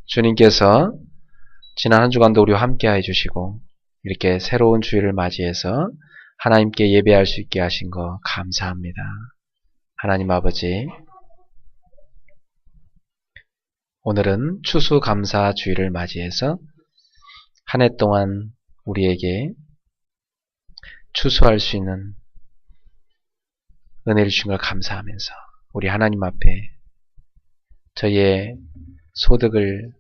주님께서 지난 한 주간도 우리와 함께 해주시고 이렇게 새로운 주일을 맞이해서 하나님께 예배할 수 있게 하신 거 감사합니다. 하나님 아버지, 오늘은 추수감사 주일을 맞이해서 한 해 동안 우리에게 추수할 수 있는 은혜를 주신 걸 감사하면서 우리 하나님 앞에 저희의 소득을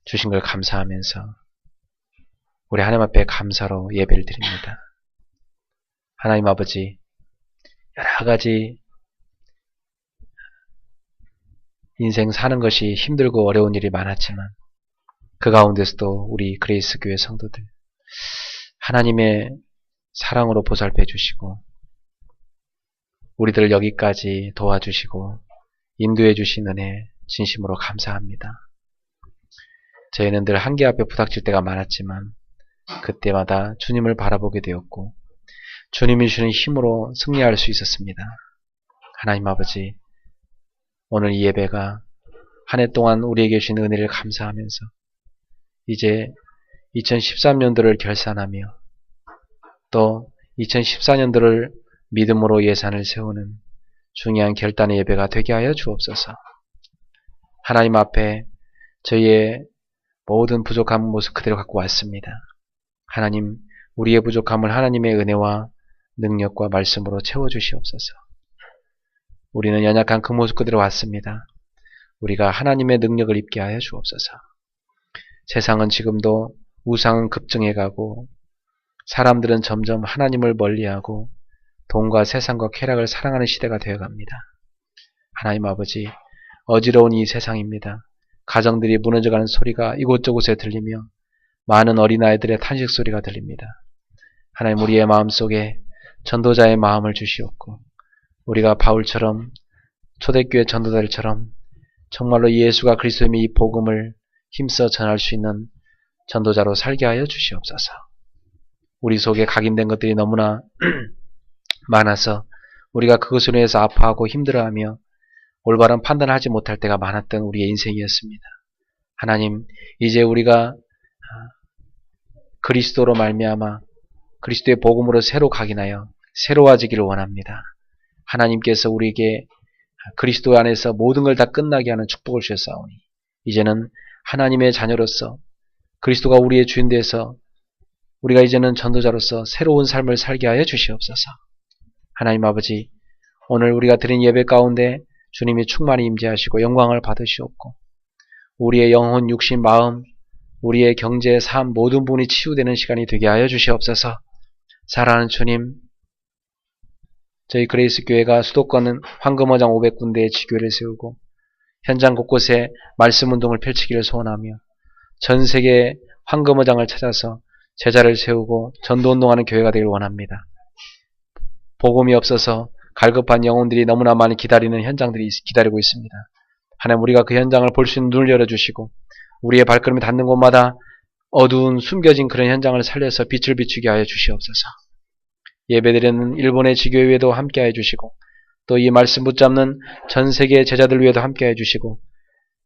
주신 걸 감사하면서 우리 하나님 앞에 감사로 예배를 드립니다. 하나님 아버지, 여러 가지 인생 사는 것이 힘들고 어려운 일이 많았지만 그 가운데서도 우리 그레이스 교회 성도들 하나님의 사랑으로 보살펴 주시고 우리들을 여기까지 도와주시고 인도해 주신 은혜 진심으로 감사합니다. 저희는 늘 한계 앞에 부닥칠 때가 많았지만 그때마다 주님을 바라보게 되었고 주님이 주시는 힘으로 승리할 수 있었습니다. 하나님 아버지, 오늘 이 예배가 한 해 동안 우리에게 주신 은혜를 감사하면서 이제 2013년도를 결산하며 또 2014년도를 믿음으로 예산을 세우는 중요한 결단의 예배가 되게 하여 주옵소서. 하나님 앞에 저희의 모든 부족한 모습 그대로 갖고 왔습니다. 하나님, 우리의 부족함을 하나님의 은혜와 능력과 말씀으로 채워주시옵소서. 우리는 연약한 그 모습 그대로 왔습니다. 우리가 하나님의 능력을 입게 하여 주옵소서. 세상은 지금도 우상은 급증해가고 사람들은 점점 하나님을 멀리하고 돈과 세상과 쾌락을 사랑하는 시대가 되어갑니다. 하나님 아버지, 어지러운 이 세상입니다. 가정들이 무너져가는 소리가 이곳저곳에 들리며 많은 어린아이들의 탄식 소리가 들립니다. 하나님, 우리의 마음속에 전도자의 마음을 주시옵고 우리가 바울처럼 초대교회 전도자들처럼 정말로 예수가 그리스도의 이 복음을 힘써 전할 수 있는 전도자로 살게 하여 주시옵소서. 우리 속에 각인된 것들이 너무나 많아서 우리가 그것으로 인해서 아파하고 힘들어하며 올바른 판단을 하지 못할 때가 많았던 우리의 인생이었습니다. 하나님, 이제 우리가 그리스도로 말미암아 그리스도의 복음으로 새로 각인하여 새로워지기를 원합니다. 하나님께서 우리에게 그리스도 안에서 모든 걸 다 끝나게 하는 축복을 주셨사오니 이제는 하나님의 자녀로서 그리스도가 우리의 주인 되어서 우리가 이제는 전도자로서 새로운 삶을 살게 하여 주시옵소서. 하나님 아버지, 오늘 우리가 드린 예배 가운데 주님이 충만히 임재하시고 영광을 받으시옵고 우리의 영혼, 육신, 마음, 우리의 경제, 삶 모든 부분이 치유되는 시간이 되게 하여 주시옵소서. 사랑하는 주님, 저희 그레이스 교회가 수도권 황금어장 500군데의 지교회를 세우고 현장 곳곳에 말씀 운동을 펼치기를 소원하며 전 세계 황금어장을 찾아서 제자를 세우고 전도운동하는 교회가 되길 원합니다. 복음이 없어서 갈급한 영혼들이 너무나 많이 기다리는 현장들이 기다리고 있습니다. 하나님, 우리가 그 현장을 볼 수 있는 눈을 열어주시고 우리의 발걸음이 닿는 곳마다 어두운 숨겨진 그런 현장을 살려서 빛을 비추게 하여 주시옵소서. 예배드리는 일본의 지교회에도 함께 해주시고 또 이 말씀 붙잡는 전 세계 제자들 위에도 함께 해주시고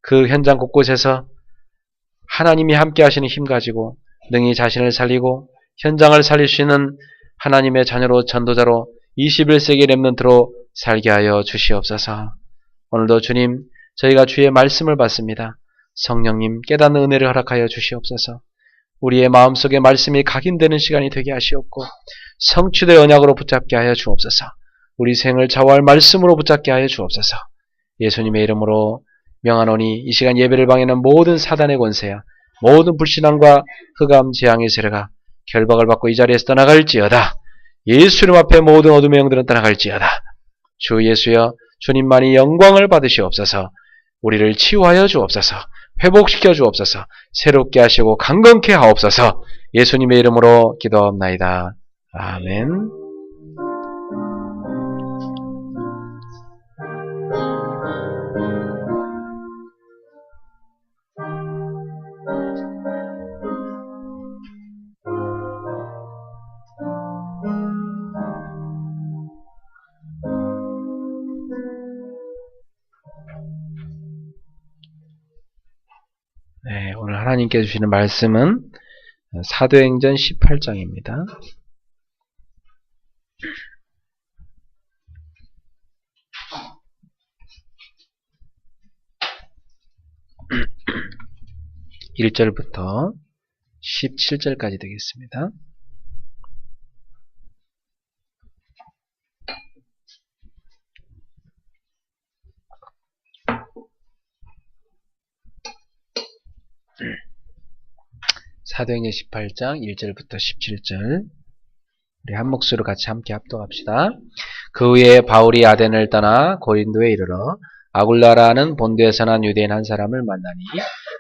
그 현장 곳곳에서 하나님이 함께 하시는 힘 가지고 능히 자신을 살리고 현장을 살릴 수 있는 하나님의 자녀로 전도자로 21세기 렘넌트로 살게 하여 주시옵소서. 오늘도 주님, 저희가 주의 말씀을 받습니다. 성령님, 깨닫는 은혜를 허락하여 주시옵소서. 우리의 마음속에 말씀이 각인되는 시간이 되게 하시옵고 성취의 언약으로 붙잡게 하여 주옵소서. 우리 생을 좌우할 말씀으로 붙잡게 하여 주옵소서. 예수님의 이름으로 명하노니 이 시간 예배를 방해하는 모든 사단의 권세야 모든 불신앙과 흑암 재앙의 세력아 결박을 받고 이 자리에서 떠나갈지어다. 예수 이름 앞에 모든 어둠의 영들은 떠나갈지어다. 주 예수여, 주님만이 영광을 받으시옵소서. 우리를 치유하여 주옵소서. 회복시켜 주옵소서. 새롭게 하시고 강건케 하옵소서. 예수님의 이름으로 기도합나이다. 아멘. 네, 오늘 하나님께서 주시는 말씀은 사도행전 18장입니다. (1절부터) 17절까지 되겠습니다. 사도행전 18장 1절부터 17절 우리 한 목소리로 같이 함께 합독합시다. 그 후에 바울이 아덴을 떠나 고린도에 이르러 아굴라라는 본도에서 난 유대인 한 사람을 만나니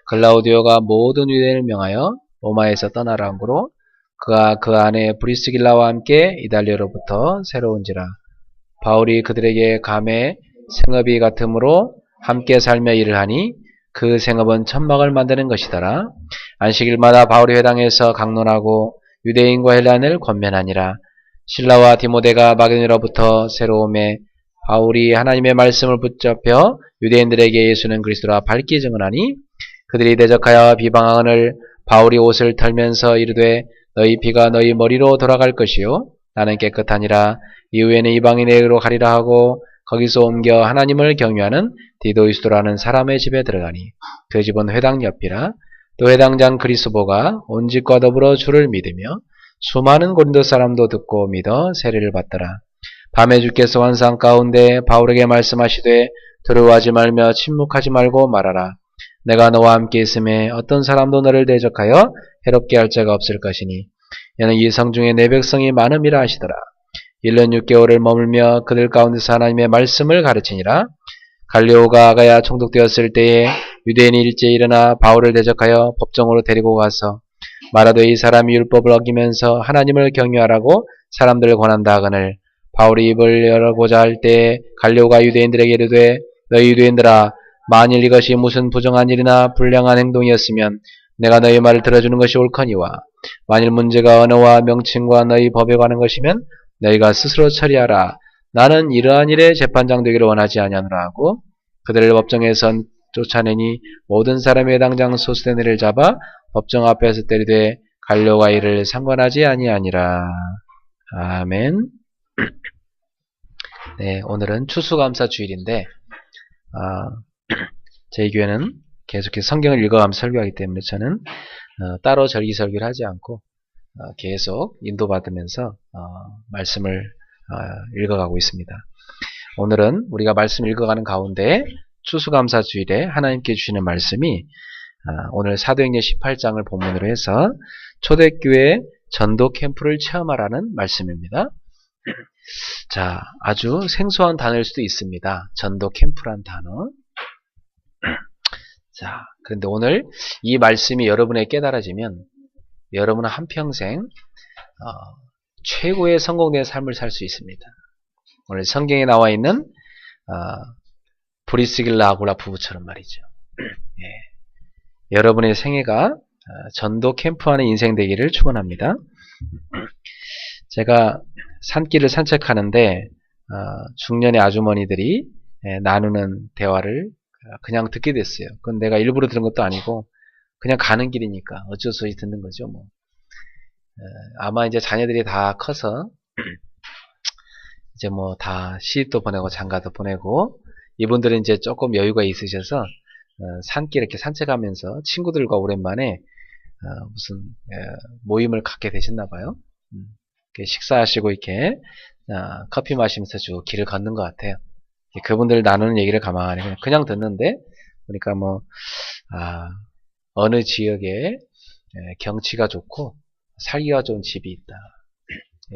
글라우디오가 모든 유대인을 명하여 로마에서 떠나라 함으로 그가 그 안에 브리스길라와 함께 이달리아로부터 새로운지라. 바울이 그들에게 감에 생업이 같으므로 함께 살며 일을 하니 그 생업은 천막을 만드는 것이더라. 안식일마다 바울이 회당에서 강론하고 유대인과 헬라인을 권면하니라. 실라와 디모데가 마게도냐로부터 새로 오매 바울이 하나님의 말씀을 붙잡혀 유대인들에게 예수는 그리스도라 밝게 증언하니 그들이 대적하여 비방하거늘 바울이 옷을 털면서 이르되 너희 피가 너희 머리로 돌아갈 것이요 나는 깨끗하니라. 이후에는 이방인에게로 가리라 하고 거기서 옮겨 하나님을 경유하는 디도이스도라는 사람의 집에 들어가니 그 집은 회당 옆이라. 또 회당장 그리스보가 온 집과 더불어 주를 믿으며 수많은 고린도 사람도 듣고 믿어 세례를 받더라. 밤에 주께서 환상 가운데 바울에게 말씀하시되 두려워하지 말며 침묵하지 말고 말하라. 내가 너와 함께 있음에 어떤 사람도 너를 대적하여 해롭게 할 자가 없을 것이니 이는 이 성 중에 내 백성이 많음이라 하시더라. 1년 6개월을 머물며 그들 가운데서 하나님의 말씀을 가르치니라. 갈리오가 아가야 총독되었을 때에 유대인이 일제히 일어나 바울을 대적하여 법정으로 데리고 가서 말하되 이 사람이 율법을 어기면서 하나님을 경유하라고 사람들을 권한다 하거늘 바울이 입을 열고자 할 때에 갈리오가 유대인들에게 이르되 너희 유대인들아 만일 이것이 무슨 부정한 일이나 불량한 행동이었으면 내가 너희 말을 들어주는 것이 옳거니와 만일 문제가 언어와 명칭과 너희 법에 관한 것이면 너희가 스스로 처리하라. 나는 이러한 일에 재판장 되기를 원하지 아니하노라 하고 그들을 법정에서 쫓아내니 모든 사람의 해당장 소스데네를 잡아 법정 앞에서 때리되 갈려와 이를 상관하지 아니하니라. 아멘. 네, 오늘은 추수감사 주일인데 저희 교회는 계속해서 성경을 읽어가면서 설교하기 때문에 저는 따로 절기설교를 하지 않고 계속 인도받으면서 말씀을 읽어가고 있습니다. 오늘은 우리가 말씀 읽어가는 가운데 추수감사 주일에 하나님께 주시는 말씀이 오늘 사도행전 18장을 본문으로 해서 초대교회 전도 캠프를 체험하라는 말씀입니다. 자, 아주 생소한 단어일 수도 있습니다. 전도 캠프란 단어. 자, 그런데 오늘 이 말씀이 여러분에게 깨달아지면 여러분은 한평생 최고의 성공된 삶을 살 수 있습니다. 오늘 성경에 나와 있는 브리스길라 아굴라 부부처럼 말이죠. 예. 여러분의 생애가 전도 캠프하는 인생 되기를 축원합니다. 제가 산길을 산책하는데 중년의 아주머니들이 나누는 대화를 그냥 듣게 됐어요. 그건 내가 일부러 들은 것도 아니고 그냥 가는 길이니까 어쩔 수 없이 듣는 거죠. 뭐. 아마 이제 자녀들이 다 커서 이제 뭐 다 시집도 보내고 장가도 보내고 이분들은 이제 조금 여유가 있으셔서 산길 이렇게 산책하면서 친구들과 오랜만에 무슨 모임을 갖게 되셨나 봐요. 식사하시고 이렇게 커피 마시면서 쭉 길을 걷는 것 같아요. 그분들 나누는 얘기를 가만히 그냥 듣는데 보니까 뭐 어느 지역에 경치가 좋고 살기가 좋은 집이 있다.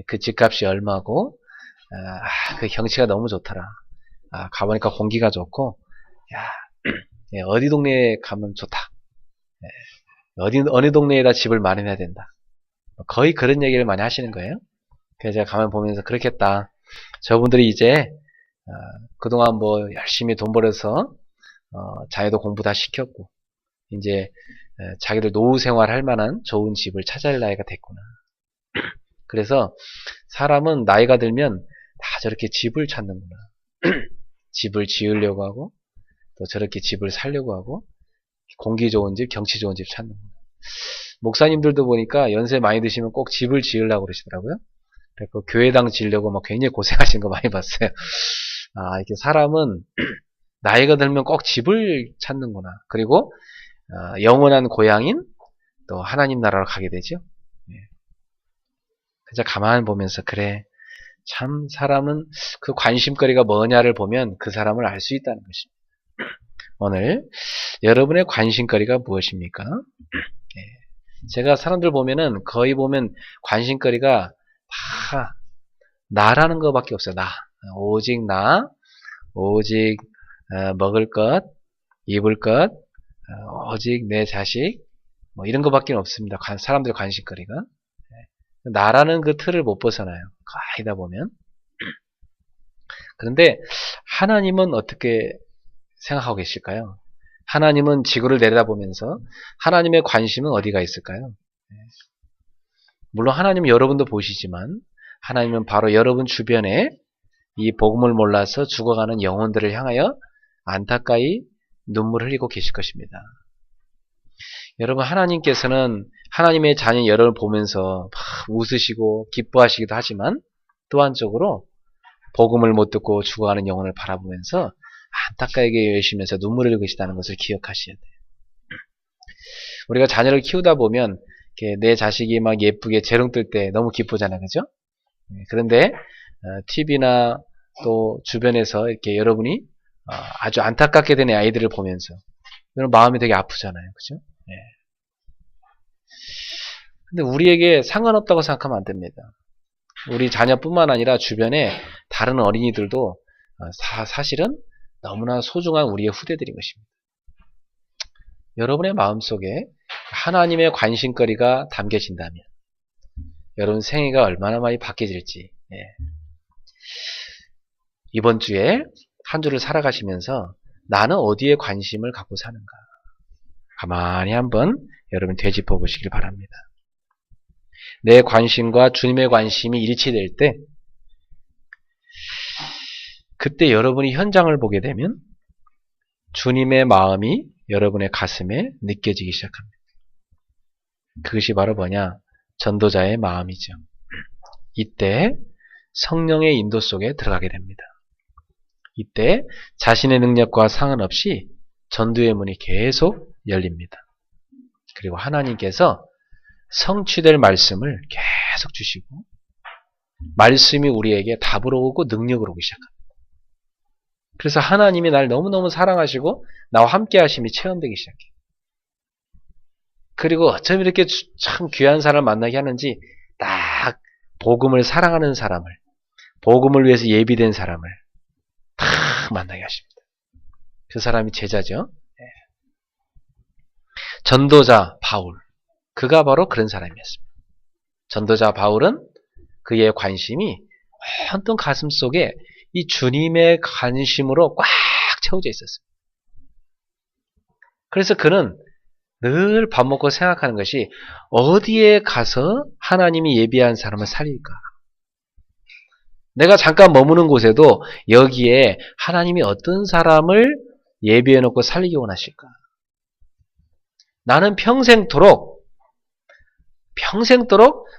그 집값이 얼마고 그 경치가 너무 좋더라. 가보니까 공기가 좋고 야, 어디 동네에 가면 좋다. 어느 동네에다 집을 마련해야 된다. 거의 그런 얘기를 많이 하시는 거예요. 그래서 제가 가만 보면서 그렇겠다. 저분들이 이제 그동안 뭐 열심히 돈 벌어서 자기도 공부 다 시켰고 이제 자기들 노후 생활 할 만한 좋은 집을 찾아야 할 나이가 됐구나. 그래서 사람은 나이가 들면 다 저렇게 집을 찾는구나. 집을 지으려고 하고 또 저렇게 집을 살려고 하고 공기 좋은 집, 경치 좋은 집 찾는 거예요. 목사님들도 보니까 연세 많이 드시면 꼭 집을 지으려고 그러시더라고요. 그래서 교회당 지으려고 막 굉장히 고생하시는 거 많이 봤어요. 아, 이렇게 사람은 나이가 들면 꼭 집을 찾는구나. 그리고 영원한 고향인 또 하나님 나라로 가게 되죠. 그래서 가만히 보면서 그래, 참 사람은 그 관심거리가 뭐냐를 보면 그 사람을 알 수 있다는 것입니다. 오늘 여러분의 관심거리가 무엇입니까? 제가 사람들 보면은 거의 보면 관심거리가 다 나라는 것밖에 없어요. 나. 오직 나. 오직 먹을 것, 입을 것, 오직 내 자식, 뭐 이런 것밖에 없습니다. 사람들의 관심거리가. 나라는 그 틀을 못 벗어나요. 가이다 보면. 그런데 하나님은 어떻게 생각하고 계실까요? 하나님은 지구를 내려다보면서 하나님의 관심은 어디가 있을까요? 물론 하나님은 여러분도 보시지만 하나님은 바로 여러분 주변에 이 복음을 몰라서 죽어가는 영혼들을 향하여 안타까이 눈물을 흘리고 계실 것입니다. 여러분, 하나님께서는 하나님의 자녀 여러분을 보면서 웃으시고 기뻐하시기도 하지만 또 한쪽으로 복음을 못 듣고 죽어가는 영혼을 바라보면서 안타깝게 여기시면서 눈물을 흘리고 계시다는 것을 기억하셔야 돼요. 우리가 자녀를 키우다 보면 내 자식이 막 예쁘게 재롱 뜰 때 너무 기쁘잖아요. 그죠? 그런데 TV나 또 주변에서 이렇게 여러분이 아주 안타깝게 된 아이들을 보면서 여러분 마음이 되게 아프잖아요. 그죠? 예. 근데 우리에게 상관없다고 생각하면 안 됩니다. 우리 자녀뿐만 아니라 주변에 다른 어린이들도 사실은 너무나 소중한 우리의 후대들인 것입니다. 여러분의 마음속에 하나님의 관심거리가 담겨진다면 여러분 생애가 얼마나 많이 바뀌어질지 이번 주에 한 주를 살아가시면서 나는 어디에 관심을 갖고 사는가 가만히 한번 여러분 되짚어 보시길 바랍니다. 내 관심과 주님의 관심이 일치될 때 그때 여러분이 현장을 보게 되면 주님의 마음이 여러분의 가슴에 느껴지기 시작합니다. 그것이 바로 뭐냐? 전도자의 마음이죠. 이때 성령의 인도 속에 들어가게 됩니다. 이때 자신의 능력과 상관없이 전도의 문이 계속 열립니다. 그리고 하나님께서 성취될 말씀을 계속 주시고 말씀이 우리에게 답으로 오고 능력으로 오기 시작합니다. 그래서 하나님이 날 너무너무 사랑하시고 나와 함께 하심이 체험되기 시작해요. 그리고 어쩜 이렇게 참 귀한 사람을 만나게 하는지 딱 복음을 사랑하는 사람을 복음을 위해서 예비된 사람을 딱 만나게 하십니다. 그 사람이 제자죠. 전도자 바울 그가 바로 그런 사람이었습니다. 전도자 바울은 그의 관심이 온통 가슴 속에 이 주님의 관심으로 꽉 채워져 있었습니다. 그래서 그는 늘 밥 먹고 생각하는 것이 어디에 가서 하나님이 예비한 사람을 살릴까? 내가 잠깐 머무는 곳에도 여기에 하나님이 어떤 사람을 예비해 놓고 살리기 원하실까? 나는 평생토록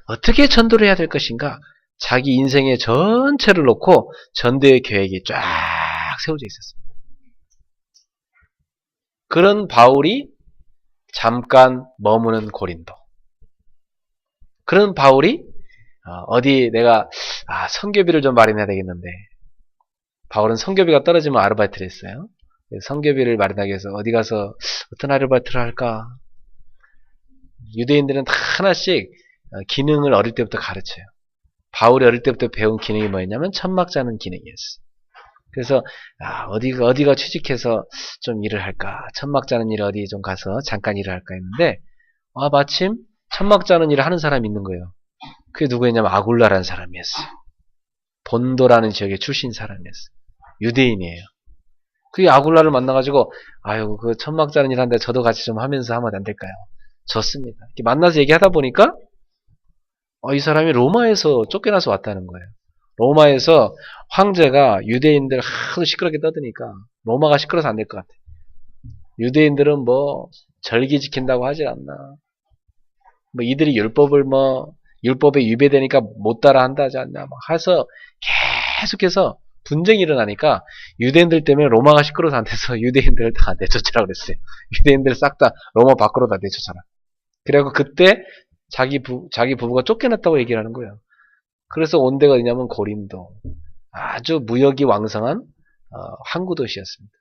어떻게 전도를 해야 될 것인가? 자기 인생의 전체를 놓고 전도의 계획이 쫙 세워져 있었습니다. 그런 바울이 잠깐 머무는 고린도. 그런 바울이 어디 내가 선교비를 좀 마련해야 되겠는데 바울은 선교비가 떨어지면 아르바이트를 했어요. 선교비를 마련하기 위해서 어디 가서 어떤 아르바이트를 할까? 유대인들은 다 하나씩 기능을 어릴 때부터 가르쳐요. 바울이 어릴 때부터 배운 기능이 뭐였냐면 천막 짜는 기능이었어요. 그래서 어디가 취직해서 좀 일을 할까? 천막 짜는 일 어디 좀 가서 잠깐 일을 할까 했는데 마침 천막 짜는 일을 하는 사람이 있는 거예요. 그게 누구였냐면 아굴라라는 사람이었어요. 본도라는 지역의 출신 사람이었어요. 유대인이에요. 그 아굴라를 만나가지고 그 천막 짜는 일 하는데 저도 같이 좀 하면서 하면 안 될까요? 좋습니다. 이렇게 만나서 얘기하다 보니까 이 사람이 로마에서 쫓겨나서 왔다는 거예요. 로마에서 황제가 유대인들 하도 시끄럽게 떠드니까 로마가 시끄러워서 안 될 것 같아요. 유대인들은 뭐 절기 지킨다고 하지 않나. 뭐 이들이 율법에 위배되니까 못 따라 한다 하지 않냐. 막 해서 계속해서 분쟁이 일어나니까 유대인들 때문에 로마가 시끄러워서 안 돼서 유대인들을 다 내쫓으라고 그랬어요. 유대인들 싹 다 로마 밖으로 다 내쫓아라. 그래갖고 그때 자기 부부가 쫓겨났다고 얘기를 하는 거예요. 그래서 온 데가 어디냐면 고린도. 아주 무역이 왕성한 항구 도시였습니다.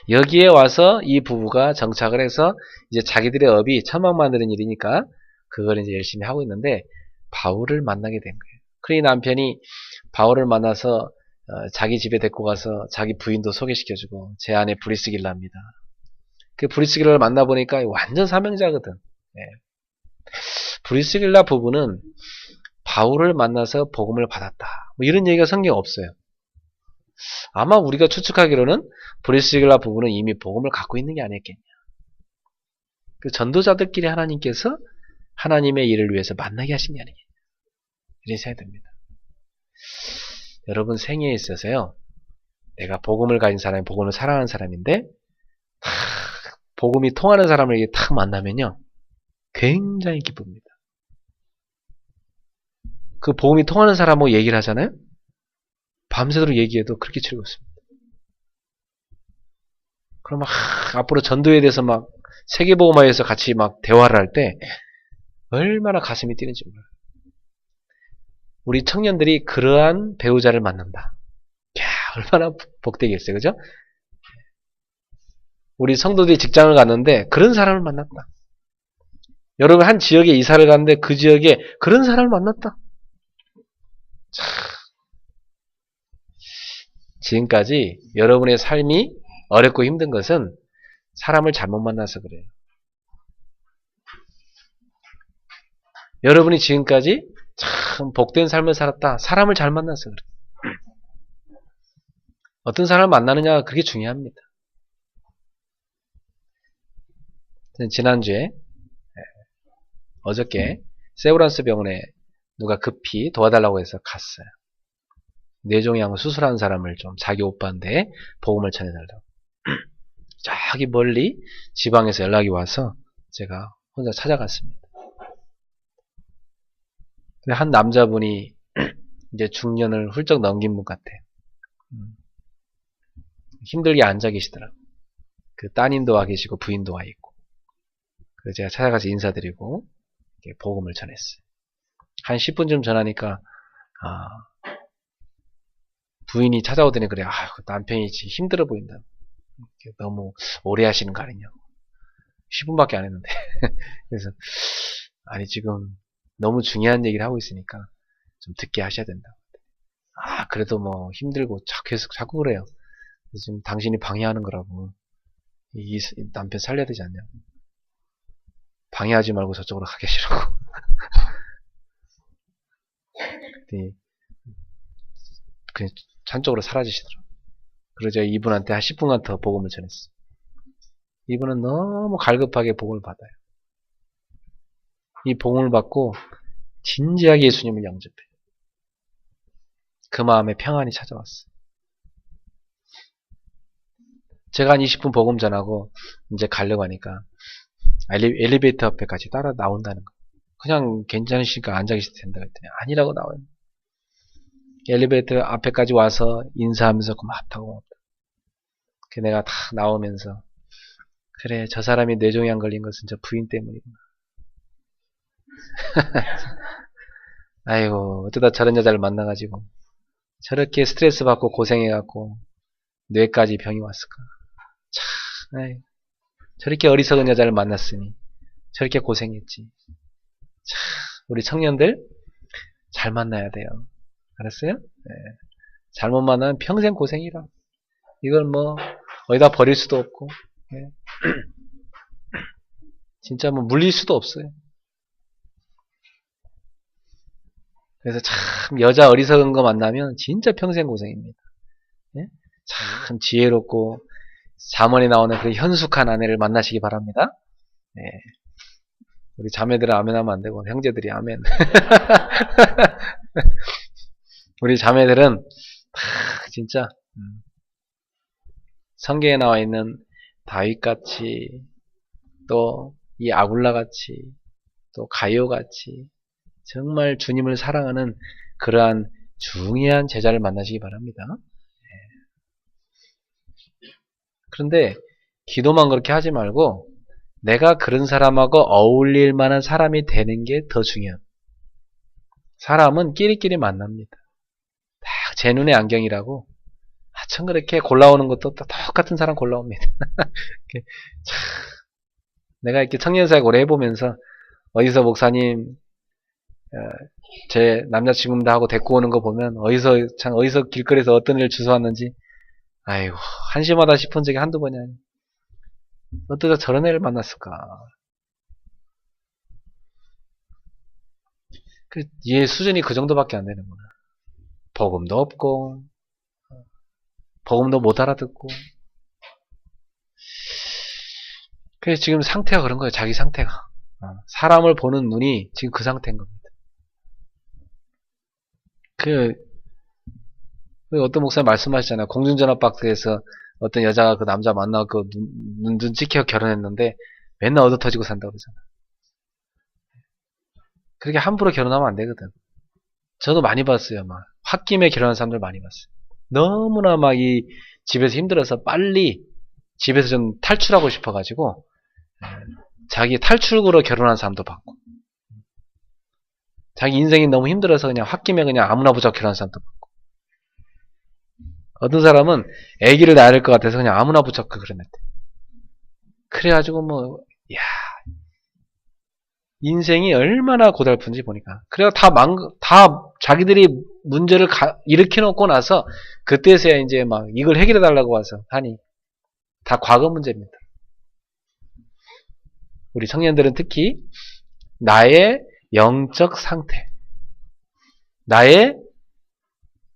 여기에 와서 이 부부가 정착을 해서 이제 자기들의 업이 천막 만드는 일이니까 그걸 이제 열심히 하고 있는데 바울을 만나게 된 거예요. 그러니 남편이 바울을 만나서 자기 집에 데리고 가서 자기 부인도 소개시켜주고 제 아내 브리스길라입니다. 그 브리스길라를 만나보니까 완전 사명자거든. 네. 브리스길라 부부는 바울을 만나서 복음을 받았다. 뭐 이런 얘기가 성경에 없어요. 아마 우리가 추측하기로는 브리스길라 부부는 이미 복음을 갖고 있는 게 아니었겠냐. 그 전도자들끼리 하나님께서 하나님의 일을 위해서 만나게 하신 게 아니겠냐. 이런 생각이 듭니다. 여러분 생애에 있어서요. 내가 복음을 가진 사람이 복음을 사랑하는 사람인데 복음이 통하는 사람을 이렇게 탁 만나면요. 굉장히 기쁩니다. 그 복음이 통하는 사람하고 얘기를 하잖아요. 밤새도록 얘기해도 그렇게 즐겁습니다. 그럼 막 앞으로 전도에 대해서 막 세계복음화에서 같이 막 대화를 할 때 얼마나 가슴이 뛰는지 몰라요. 우리 청년들이 그러한 배우자를 만난다. 야, 얼마나 복되겠어요. 그죠? 우리 성도들이 직장을 갔는데 그런 사람을 만났다. 여러분 한 지역에 이사를 갔는데 그 지역에 그런 사람을 만났다. 참. 지금까지 여러분의 삶이 어렵고 힘든 것은 사람을 잘못 만나서 그래요. 여러분이 지금까지 참 복된 삶을 살았다. 사람을 잘 만나서 그래요. 어떤 사람을 만나느냐가 그게 중요합니다. 지난주에 어저께 세브란스 병원에 누가 급히 도와달라고 해서 갔어요. 뇌종양 수술한 사람을 좀 자기 오빠인데 복음을 전해달라고. 저기 멀리 지방에서 연락이 와서 제가 혼자 찾아갔습니다. 한 남자분이 이제 중년을 훌쩍 넘긴 분 같아요. 힘들게 앉아 계시더라고요. 그 따님도 와 계시고 부인도 와 있고. 그래서 제가 찾아가서 인사드리고 복음을 전했어요. 한 10분쯤 전하니까 부인이 찾아오더니 그래. 남편이 힘들어 보인다. 너무 오래 하시는 거 아니냐고. 10분밖에 안 했는데. 그래서 아니 지금 너무 중요한 얘기를 하고 있으니까 좀 듣게 하셔야 된다. 그래도 뭐 힘들고 계속 자꾸 그래요. 그래서 지금 당신이 방해하는 거라고. 이 남편 살려야 되지 않냐고. 방해하지 말고 저쪽으로 가 계시라고. 그냥 한쪽으로 사라지시더라고요. 그래서 제가 이분한테 한 10분간 더 복음을 전했어요. 이분은 너무 갈급하게 복음을 받아요. 이 복음을 받고 진지하게 예수님을 영접해요. 그 마음에 평안이 찾아왔어요. 제가 한 20분 복음 전하고 이제 가려고 하니까 엘리베이터 앞에까지 따라 나온다는 거예요. 그냥 괜찮으시니까 앉아 계셔도 된다 그랬더니 아니라고 나와요. 엘리베이터 앞에까지 와서 인사하면서 고맙다고. 내가 다 나오면서 그래 저 사람이 뇌종양 걸린 것은 저 부인 때문이구나. 아이고 어쩌다 저런 여자를 만나가지고 저렇게 스트레스 받고 고생해갖고 뇌까지 병이 왔을까. 참 저렇게 어리석은 여자를 만났으니 저렇게 고생했지. 참 우리 청년들 잘 만나야 돼요. 알았어요? 네. 잘못 만나면 평생 고생이라. 이걸 뭐 어디다 버릴 수도 없고 네. 진짜 뭐 물릴 수도 없어요. 그래서 참 여자 어리석은 거 만나면 진짜 평생 고생입니다. 네? 참 지혜롭고 잠언에 나오는 그 현숙한 아내를 만나시기 바랍니다. 네. 우리 자매들은 아멘 하면 안 되고 형제들이 아멘. 우리 자매들은 진짜 성경에 나와 있는 다윗같이, 또 이 아굴라같이, 또 가요같이 정말 주님을 사랑하는 그러한 중요한 제자를 만나시기 바랍니다. 그런데 기도만 그렇게 하지 말고 내가 그런 사람하고 어울릴 만한 사람이 되는 게 더 중요해요. 사람은 끼리끼리 만납니다. 딱 제 눈의 안경이라고 참 그렇게 골라오는 것도 똑같은 사람 골라옵니다. 내가 이렇게 청년사역 오래 해보면서 어디서 목사님 제 남자친구입니다 하고 데리고 오는 거 보면 어디서 길거리에서 어떤 일을 주워왔는지 아이고 한심하다 싶은 적이 한두 번이 아니에요. 어쩌다 저런 애를 만났을까. 얘 수준이 그 정도밖에 안 되는구나. 복음도 없고 복음도 못 알아듣고. 그래서 지금 상태가 그런 거예요. 자기 상태가. 사람을 보는 눈이 지금 그 상태인 겁니다. 어떤 목사님 말씀하시잖아요. 공중전화 박스에서 어떤 여자가 그 남자 만나고 눈 찍혀 결혼했는데 맨날 얻어터지고 산다고 그러잖아요. 그렇게 함부로 결혼하면 안 되거든. 저도 많이 봤어요. 막 홧김에 결혼한 사람들 많이 봤어요. 너무나 막 이 집에서 힘들어서 빨리 집에서 좀 탈출하고 싶어가지고 자기 탈출구로 결혼한 사람도 봤고, 자기 인생이 너무 힘들어서 그냥 홧김에 그냥 아무나 보자고 결혼한 사람도 봤고, 어떤 사람은 아기를 낳을 것 같아서 그냥 아무나 붙잡고 그랬는데. 그래가지고 야 인생이 얼마나 고달픈지 보니까. 그래서 다 자기들이 문제를 일으켜놓고 나서 그때서야 이제 막 이걸 해결해달라고 와서 하니 다 과거 문제입니다. 우리 청년들은 특히 나의 영적 상태, 나의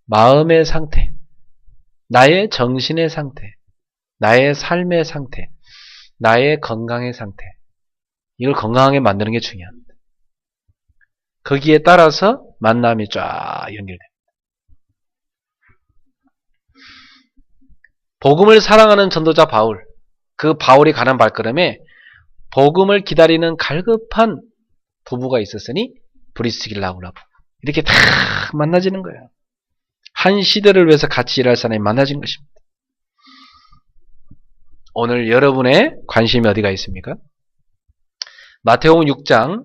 마음의 상태, 나의 정신의 상태, 나의 삶의 상태, 나의 건강의 상태, 이걸 건강하게 만드는 게 중요합니다. 거기에 따라서 만남이 쫙 연결됩니다. 복음을 사랑하는 전도자 바울, 그 바울이 가는 발걸음에 복음을 기다리는 갈급한 부부가 있었으니 브리스길라 아굴라 부부, 이렇게 다 만나지는 거예요. 한 시대를 위해서 같이 일할 사람이 만나진 것입니다. 오늘 여러분의 관심이 어디가 있습니까? 마태복음 6장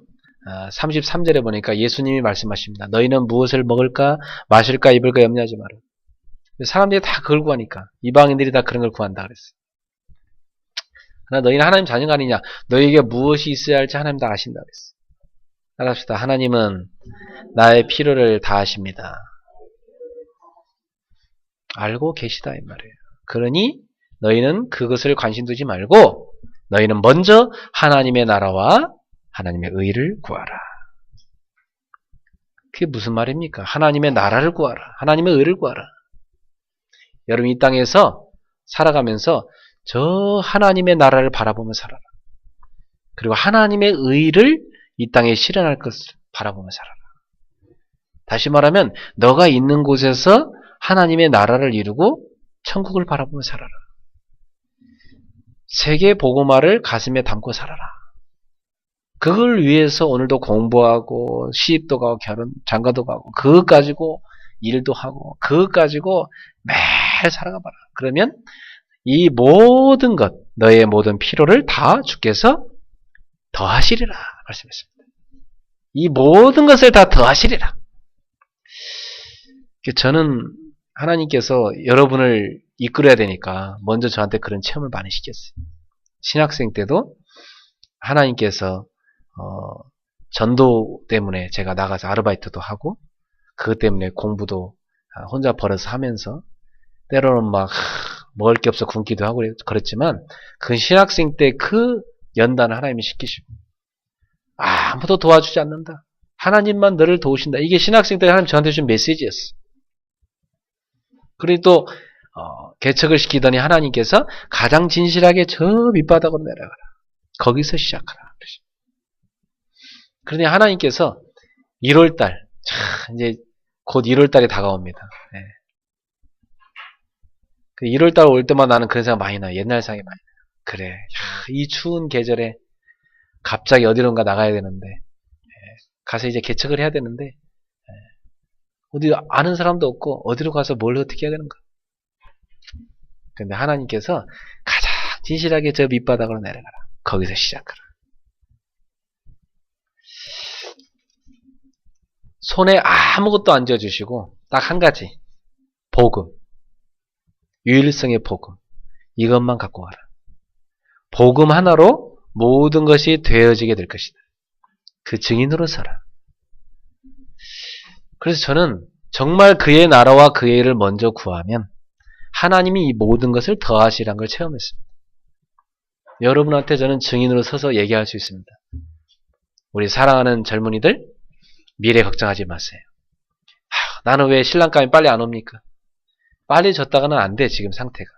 33절에 보니까 예수님이 말씀하십니다. 너희는 무엇을 먹을까 마실까 입을까 염려하지 마라. 사람들이 다 그걸 구하니까, 이방인들이 다 그런 걸 구한다 그랬어요. 그러나 너희는 하나님 자녀가 아니냐, 너희에게 무엇이 있어야 할지 하나님 다 아신다 그랬어요. 따라합시다. 하나님은 나의 필요를 다 아십니다. 알고 계시다 이 말이에요. 그러니 너희는 그것을 관심 두지 말고 너희는 먼저 하나님의 나라와 하나님의 의를 구하라. 그게 무슨 말입니까? 하나님의 나라를 구하라. 하나님의 의를 구하라. 여러분 이 땅에서 살아가면서 저 하나님의 나라를 바라보며 살아라. 그리고 하나님의 의를 이 땅에 실현할 것을 바라보며 살아라. 다시 말하면 너가 있는 곳에서 하나님의 나라를 이루고 천국을 바라보며 살아라. 세계 복음화를 가슴에 담고 살아라. 그걸 위해서 오늘도 공부하고 시집도 가고 결혼 장가도 가고 그것 가지고 일도 하고 그것 가지고 매일 살아가 봐라. 그러면 이 모든 것, 너의 모든 필요를 다 주께서 더하시리라 말씀했습니다. 이 모든 것을 다 더하시리라. 저는 하나님께서 여러분을 이끌어야 되니까 먼저 저한테 그런 체험을 많이 시켰어요. 신학생 때도 하나님께서 전도 때문에 제가 나가서 아르바이트도 하고 그것 때문에 공부도 혼자 벌어서 하면서 때로는 막 먹을 게 없어 굶기도 하고 그랬지만 그 신학생 때 그 연단을 하나님이 시키시고 아무도 도와주지 않는다. 하나님만 너를 도우신다. 이게 신학생 때 하나님 저한테 준 메시지였어. 그리고 또 개척을 시키더니 하나님께서 가장 진실하게 저 밑바닥으로 내려가라. 거기서 시작하라. 그러니 하나님께서 1월달, 이제 곧 1월달이 다가옵니다. 네. 그 1월달 올 때만 나는 그런 생각 많이 나요. 옛날 생각이 많이 나요. 그래. 야, 이 추운 계절에 갑자기 어디론가 나가야 되는데, 가서 이제 개척을 해야 되는데, 어디 아는 사람도 없고, 어디로 가서 뭘 어떻게 해야 되는가. 근데 하나님께서 가장 진실하게 저 밑바닥으로 내려가라. 거기서 시작하라. 손에 아무것도 안 쥐어주시고, 딱 한 가지. 복음. 유일성의 복음. 이것만 갖고 와라. 복음 하나로 모든 것이 되어지게 될 것이다. 그 증인으로 살아. 그래서 저는 정말 그의 나라와 그의 일을 먼저 구하면 하나님이 이 모든 것을 더하시라는 걸 체험했습니다. 여러분한테 저는 증인으로 서서 얘기할 수 있습니다. 우리 사랑하는 젊은이들, 미래 걱정하지 마세요. 나는 왜 신랑감이 빨리 안 옵니까? 빨리 졌다가는 안 돼, 지금 상태가.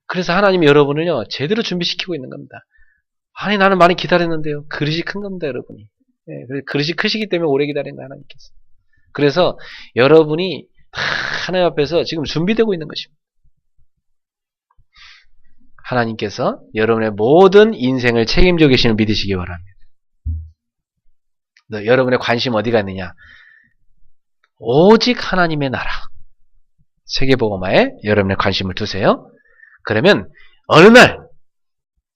그래서 하나님이 여러분을요, 제대로 준비시키고 있는 겁니다. 아니, 나는 많이 기다렸는데요. 그릇이 큰 겁니다, 여러분이. 그릇이 크시기 때문에 오래 기다린 거예요, 하나님께서. 그래서 여러분이 하나님 앞에서 지금 준비되고 있는 것입니다. 하나님께서 여러분의 모든 인생을 책임져 계시는 믿으시기 바랍니다. 여러분의 관심 어디가 있느냐? 오직 하나님의 나라. 세계복음화에 여러분의 관심을 두세요. 그러면 어느 날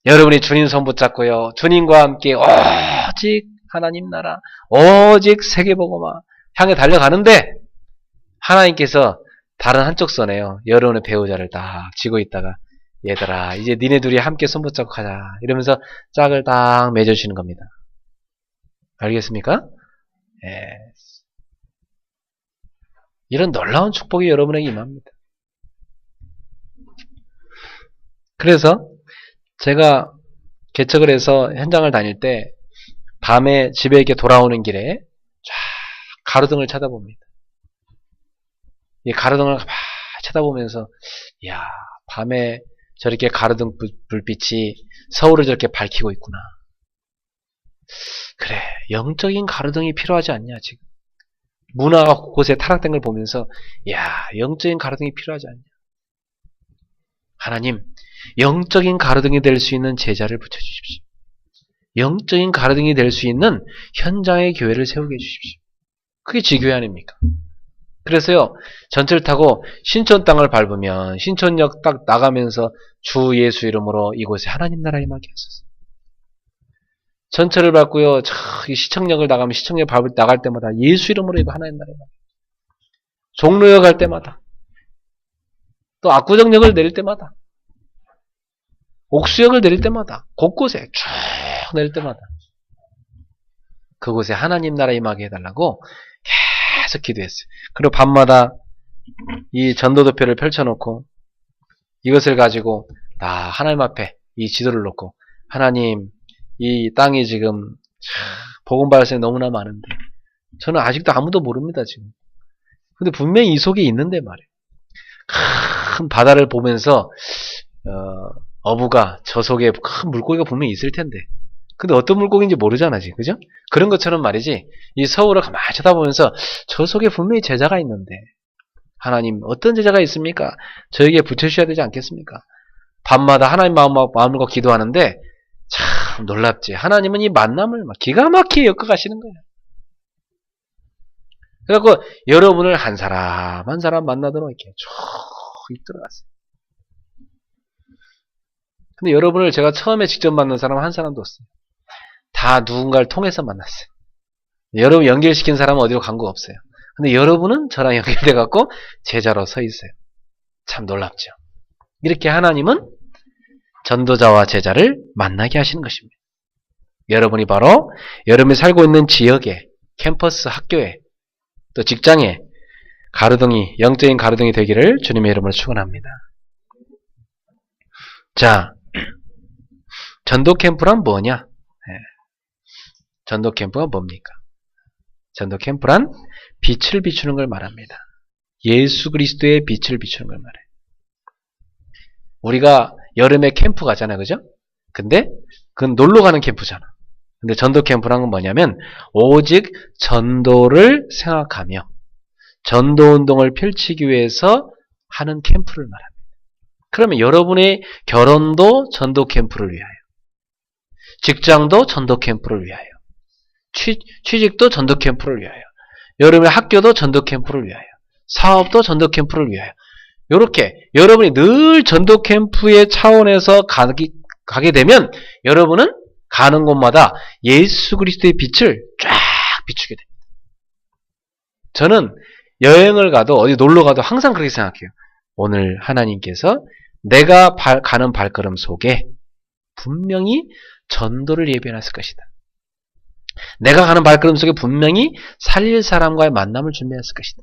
여러분이 주님 손 붙잡고요. 주님과 함께 오직 하나님 나라, 오직 세계복음화 향해 달려가는데 하나님께서 다른 한쪽 손에요. 여러분의 배우자를 딱 쥐고 있다가 얘들아 이제 니네 둘이 함께 손 붙잡고 가자 이러면서 짝을 딱 맺어주시는 겁니다. 알겠습니까? 예. 이런 놀라운 축복이 여러분에게 임합니다. 그래서 제가 개척을 해서 현장을 다닐 때 밤에 집에 이렇게 돌아오는 길에 쫙 가로등을 쳐다봅니다. 이 가로등을 가만히 쳐다보면서 이야 밤에 저렇게 가로등 불빛이 서울을 저렇게 밝히고 있구나. 그래 영적인 가로등이 필요하지 않냐 지금. 문화가 곳곳에 타락된 걸 보면서 이야 영적인 가로등이 필요하지 않냐. 하나님 영적인 가로등이 될 수 있는 제자를 붙여주십시오. 영적인 가로등이 될 수 있는 현장의 교회를 세우게 해주십시오. 그게 지교회 아닙니까? 그래서요 전철 타고 신촌 땅을 밟으면 신촌역 딱 나가면서 주 예수 이름으로 이곳에 하나님 나라 임하게 하소서. 전철을 밟고요 시청역을 나가면 시청역 밟을 나갈 때마다 예수 이름으로 이거 하나님 나라 임하게 하소서. 종로역 갈 때마다 또 압구정역을 내릴 때마다 옥수역을 내릴 때마다 곳곳에 쭉 내릴 때마다 그곳에 하나님 나라 임하게 해달라고 계속 기도했어요. 그리고 밤마다 이 전도도표를 펼쳐놓고 이것을 가지고 다 하나님 앞에 이 지도를 놓고 하나님 이 땅이 지금 복음 발전이 너무나 많은데 저는 아직도 아무도 모릅니다 지금. 근데 분명히 이 속에 있는데 말이에요. 큰 바다를 보면서 어부가 저 속에 큰 물고기가 분명히 있을 텐데 근데 어떤 물고기인지 모르잖아 지금 그죠? 그런 것처럼 말이지 이 서울을 가만히 쳐다보면서 저 속에 분명히 제자가 있는데 하나님 어떤 제자가 있습니까? 저에게 붙여주셔야 되지 않겠습니까? 밤마다 하나님 마음을 갖고 기도하는데 참 놀랍지. 하나님은 이 만남을 막 기가 막히게 엮어가시는 거예요. 그래갖고 여러분을 한 사람 한 사람 만나도록 이렇게 쭉 들어갔어요. 근데 여러분을 제가 처음에 직접 만난 사람 한 사람도 없어요. 다 누군가를 통해서 만났어요. 여러분 연결시킨 사람은 어디로 간 거 없어요. 근데 여러분은 저랑 연결돼갖고 제자로 서 있어요. 참 놀랍죠. 이렇게 하나님은 전도자와 제자를 만나게 하시는 것입니다. 여러분이 바로 여러분이 살고 있는 지역에 캠퍼스 학교에 또 직장에 가로등이 영적인 가로등이 되기를 주님의 이름으로 축원합니다. 자, 전도 캠프란 뭐냐? 전도 캠프가 뭡니까? 전도 캠프란 빛을 비추는 걸 말합니다. 예수 그리스도의 빛을 비추는 걸 말해요. 우리가 여름에 캠프 가잖아요, 그죠? 근데 그건 놀러 가는 캠프잖아. 근데 전도 캠프란 건 뭐냐면 오직 전도를 생각하며 전도 운동을 펼치기 위해서 하는 캠프를 말합니다. 그러면 여러분의 결혼도 전도 캠프를 위하여, 직장도 전도 캠프를 위하여, 취직도 전도 캠프를 위하여, 여러분의 학교도 전도 캠프를 위하여, 사업도 전도 캠프를 위하여, 이렇게 여러분이 늘 전도 캠프의 차원에서 가게 되면 여러분은 가는 곳마다 예수 그리스도의 빛을 쫙 비추게 됩니다. 저는 여행을 가도 어디 놀러 가도 항상 그렇게 생각해요. 오늘 하나님께서 내가 가는 발걸음 속에 분명히 전도를 예비해놨을 것이다. 내가 가는 발걸음 속에 분명히 살릴 사람과의 만남을 준비했을 것이다.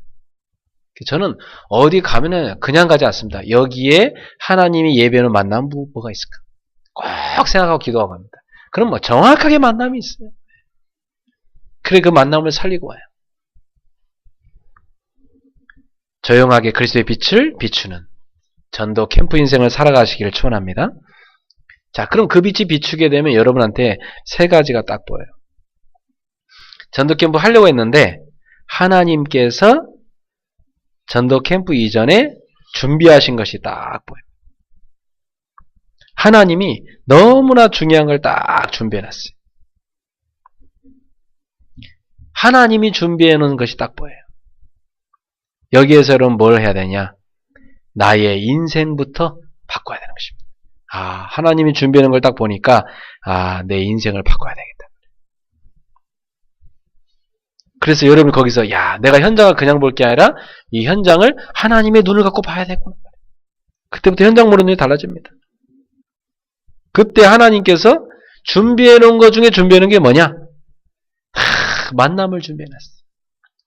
저는 어디 가면은 그냥 가지 않습니다. 여기에 하나님이 예배하는 만남 뭐가 있을까? 꼭 생각하고 기도하고 합니다. 그럼 정확하게 만남이 있어요. 그래, 그 만남을 살리고 와요. 조용하게 그리스도의 빛을 비추는 전도 캠프 인생을 살아가시기를 축원합니다. 자, 그럼 그 빛이 비추게 되면 여러분한테 세 가지가 딱 보여요. 전도 캠프 하려고 했는데 하나님께서 전도 캠프 이전에 준비하신 것이 딱 보여요. 하나님이 너무나 중요한 걸 딱 준비해놨어요. 하나님이 준비해놓은 것이 딱 보여요. 여기에서 여러분 뭘 해야 되냐? 나의 인생부터 바꿔야 되는 것입니다. 하나님이 준비하는 걸 딱 보니까 내 인생을 바꿔야 되겠다. 그래서 여러분이 거기서 내가 현장을 그냥 볼 게 아니라 이 현장을 하나님의 눈을 갖고 봐야 되구나. 그때부터 현장 보는 눈이 달라집니다. 그때 하나님께서 준비해 놓은 것 중에 준비해 놓은 게 뭐냐? 만남을 준비해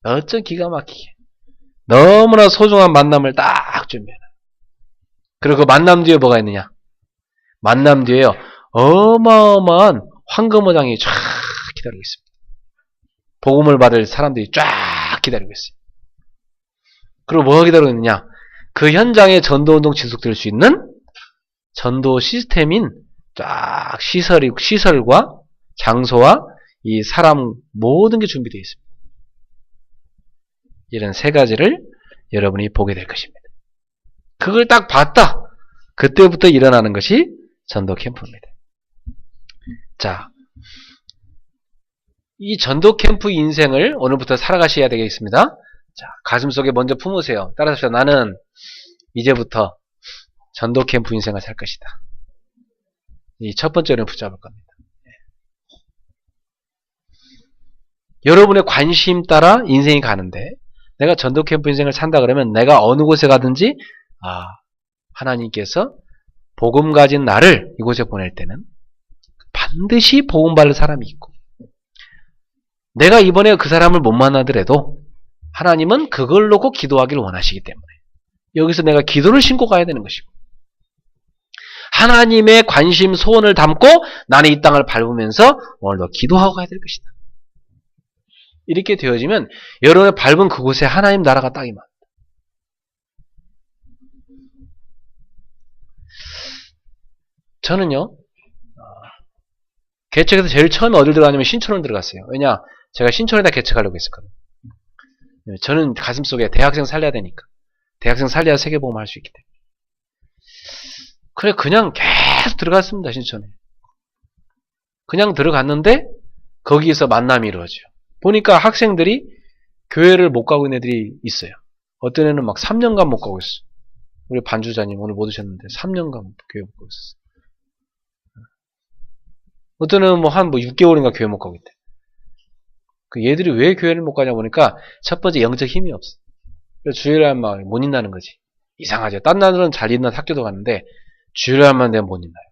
놨어. 어쩜 기가 막히게. 너무나 소중한 만남을 딱 준비해 놨어. 그리고 그 만남 뒤에 뭐가 있느냐? 만남 뒤에요. 어마어마한 황금어장이 쫙 기다리고 있습니다. 복음을 받을 사람들이 쫙 기다리고 있어요. 그리고 뭐가 기다리고 있느냐? 그 현장에 전도운동 지속될 수 있는 전도 시스템인 쫙 시설과 장소와 이 사람 모든 게 준비되어 있습니다. 이런 세 가지를 여러분이 보게 될 것입니다. 그걸 딱 봤다. 그때부터 일어나는 것이 전도 캠프입니다. 자, 이 전도 캠프 인생을 오늘부터 살아가셔야 되겠습니다. 자, 가슴속에 먼저 품으세요. 따라서 나는 이제부터 전도 캠프 인생을 살 것이다. 이 첫 번째는 붙잡을 겁니다. 여러분의 관심 따라 인생이 가는데 내가 전도 캠프 인생을 산다 그러면 내가 어느 곳에 가든지 하나님께서 복음 가진 나를 이곳에 보낼 때는 반드시 복음 받을 사람이 있고 내가 이번에 그 사람을 못 만나더라도 하나님은 그걸 놓고 기도하기를 원하시기 때문에 여기서 내가 기도를 신고 가야 되는 것이고 하나님의 관심 소원을 담고 나는 이 땅을 밟으면서 오늘도 기도하고 가야 될 것이다. 이렇게 되어지면 여러분의 밟은 그곳에 하나님 나라가 딱 임합니다. 저는요 개척에서 제일 처음에 어딜 들어가냐면 신촌을 들어갔어요. 왜냐? 제가 신촌에다 개척하려고 했었거든요. 저는 가슴속에 대학생 살려야 되니까 대학생 살려야 세계복음 할 수 있기 때문에 그래 그냥 계속 들어갔습니다. 신촌에 그냥 들어갔는데 거기에서 만남이 이루어져요. 보니까 학생들이 교회를 못 가고 있는 애들이 있어요. 어떤 애는 막 3년간 못 가고 있어. 우리 반주자님 오늘 못 오셨는데 3년간 교회 못 가고 있었어. 어떤 애는 한 6개월인가 교회 못 가고 있대. 그 얘들이 왜 교회를 못 가냐 보니까 첫 번째 영적 힘이 없어. 그래서 주일날 막 못 있나는 거지. 이상하죠. 딴 나들은 잘 있는 학교도 가는데 주일날만 되면 못 있나요.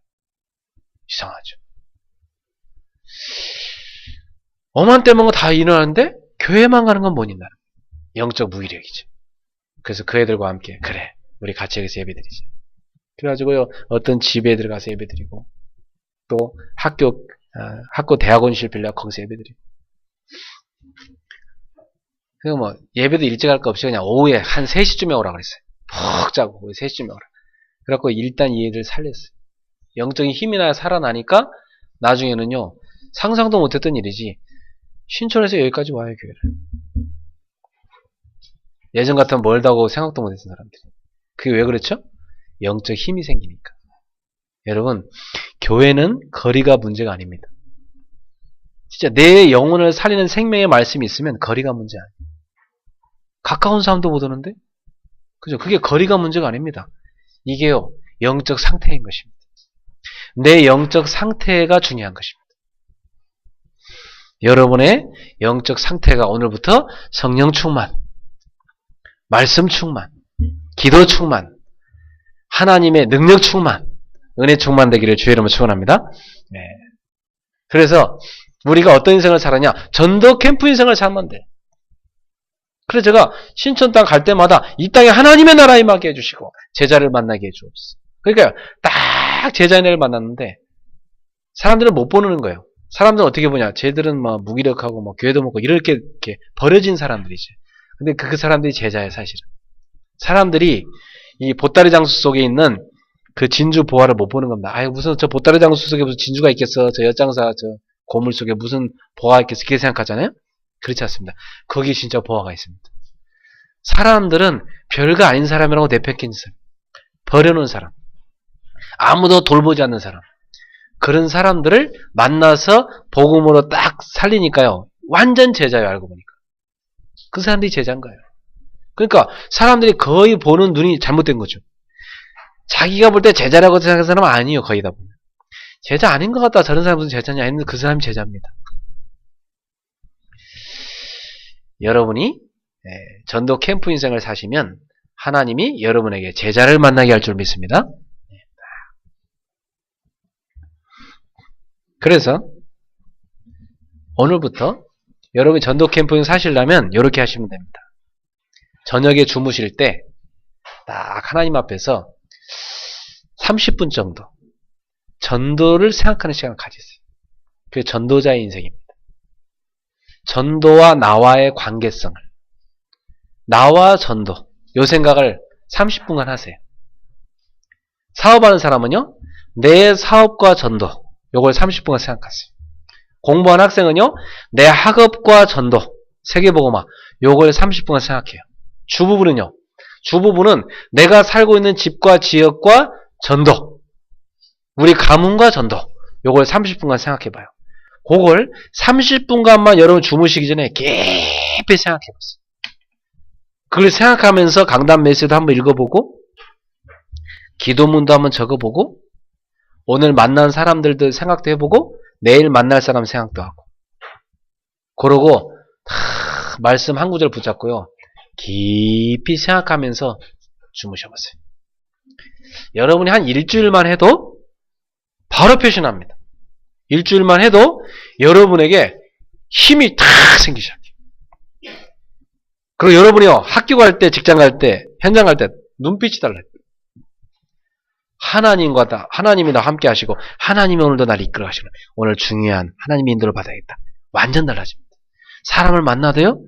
이상하죠. 엄한 때먹은 거 다 일어나는데 교회만 가는 건 못 있나요. 영적 무기력이죠. 그래서 그 애들과 함께 그래 우리 같이 여기서 예배드리자. 그래가지고요 어떤 집에 들어가서 예배드리고 또 학교 대학원실 빌려 거기서 예배드리고 그리고 뭐 예배도 일찍 할 거 없이 그냥 오후에 한 3시쯤에 오라 그랬어요. 푹 자고 오후에 3시쯤에 오라. 그래갖고 일단 이 애들 살렸어요. 영적인 힘이 나야 살아나니까 나중에는요 상상도 못했던 일이지 신촌에서 여기까지 와요 교회를. 예전 같으면 멀다고 생각도 못했던 사람들이. 그게 왜 그렇죠? 영적 힘이 생기니까. 여러분, 교회는 거리가 문제가 아닙니다. 진짜 내 영혼을 살리는 생명의 말씀이 있으면 거리가 문제 아니에요. 가까운 사람도 못 오는데? 그죠? 그게 거리가 문제가 아닙니다. 이게요, 영적 상태인 것입니다. 내 영적 상태가 중요한 것입니다. 여러분의 영적 상태가 오늘부터 성령 충만, 말씀 충만, 기도 충만, 하나님의 능력 충만, 은혜 충만되기를 주의 이름으로 축원합니다. 네. 그래서 우리가 어떤 인생을 살았냐? 전도 캠프 인생을 살면 돼. 그래서 제가 신천 땅 갈 때마다 이 땅에 하나님의 나라 임하게 해주시고 제자를 만나게 해주옵소서. 그러니까 딱 제자인을 만났는데 사람들은 못 보는 거예요. 사람들은 어떻게 보냐? 쟤들은 뭐 무기력하고 뭐 교회도 먹고 이렇게 버려진 사람들이지. 근데 그 사람들이 제자예요, 사실은. 사람들이 이 보따리 장수 속에 있는 그 진주 보화를 못 보는 겁니다. 아유, 무슨 저 보따리 장수 속에 무슨 진주가 있겠어? 저 엿장사 저 고물 속에 무슨 보화가 있겠어? 그렇게 생각하잖아요? 그렇지 않습니다. 거기 진짜 보화가 있습니다. 사람들은 별거 아닌 사람이라고 내팽개친 사람, 버려놓은 사람, 아무도 돌보지 않는 사람, 그런 사람들을 만나서 복음으로 딱 살리니까요. 완전 제자예요, 알고 보니까. 그 사람들이 제자인 거예요. 그러니까 사람들이 거의 보는 눈이 잘못된 거죠. 자기가 볼 때 제자라고 생각하는 사람은 아니에요, 거의 다 보면. 제자 아닌 것 같다. 저런 사람은 무슨 제자냐 했는데 그 사람이 제자입니다. 여러분이 전도 캠프 인생을 사시면 하나님이 여러분에게 제자를 만나게 할 줄 믿습니다. 그래서 오늘부터 여러분이 전도 캠프 인생 사시려면 이렇게 하시면 됩니다. 저녁에 주무실 때 딱 하나님 앞에서 30분 정도 전도를 생각하는 시간을 가지세요. 그게 전도자의 인생입니다. 전도와 나와의 관계성을, 나와 전도, 요 생각을 30분간 하세요. 사업하는 사람은요, 내 사업과 전도, 요걸 30분간 생각하세요. 공부하는 학생은요, 내 학업과 전도, 세계복음화, 요걸 30분간 생각해요. 주부부는요, 주부부는 내가 살고 있는 집과 지역과 전도, 우리 가문과 전도, 요걸 30분간 생각해봐요. 그걸 30분간만 여러분 주무시기 전에 깊이 생각해보세요. 그걸 생각하면서 강단 메시지도 한번 읽어보고, 기도문도 한번 적어보고, 오늘 만난 사람들도 생각도 해보고, 내일 만날 사람 생각도 하고, 그러고 말씀 한 구절 붙잡고요, 깊이 생각하면서 주무셔보세요. 여러분이 한 일주일만 해도 바로 표시납니다. 일주일만 해도 여러분에게 힘이 탁 생기기 시작해요. 그리고 여러분이요, 학교 갈 때, 직장 갈 때, 현장 갈 때 눈빛이 달라요. 하나님이 나와 함께 하시고 하나님이 오늘도 나를 이끌어 가시고 오늘 중요한 하나님의 인도를 받아야겠다. 완전 달라집니다. 사람을 만나도요,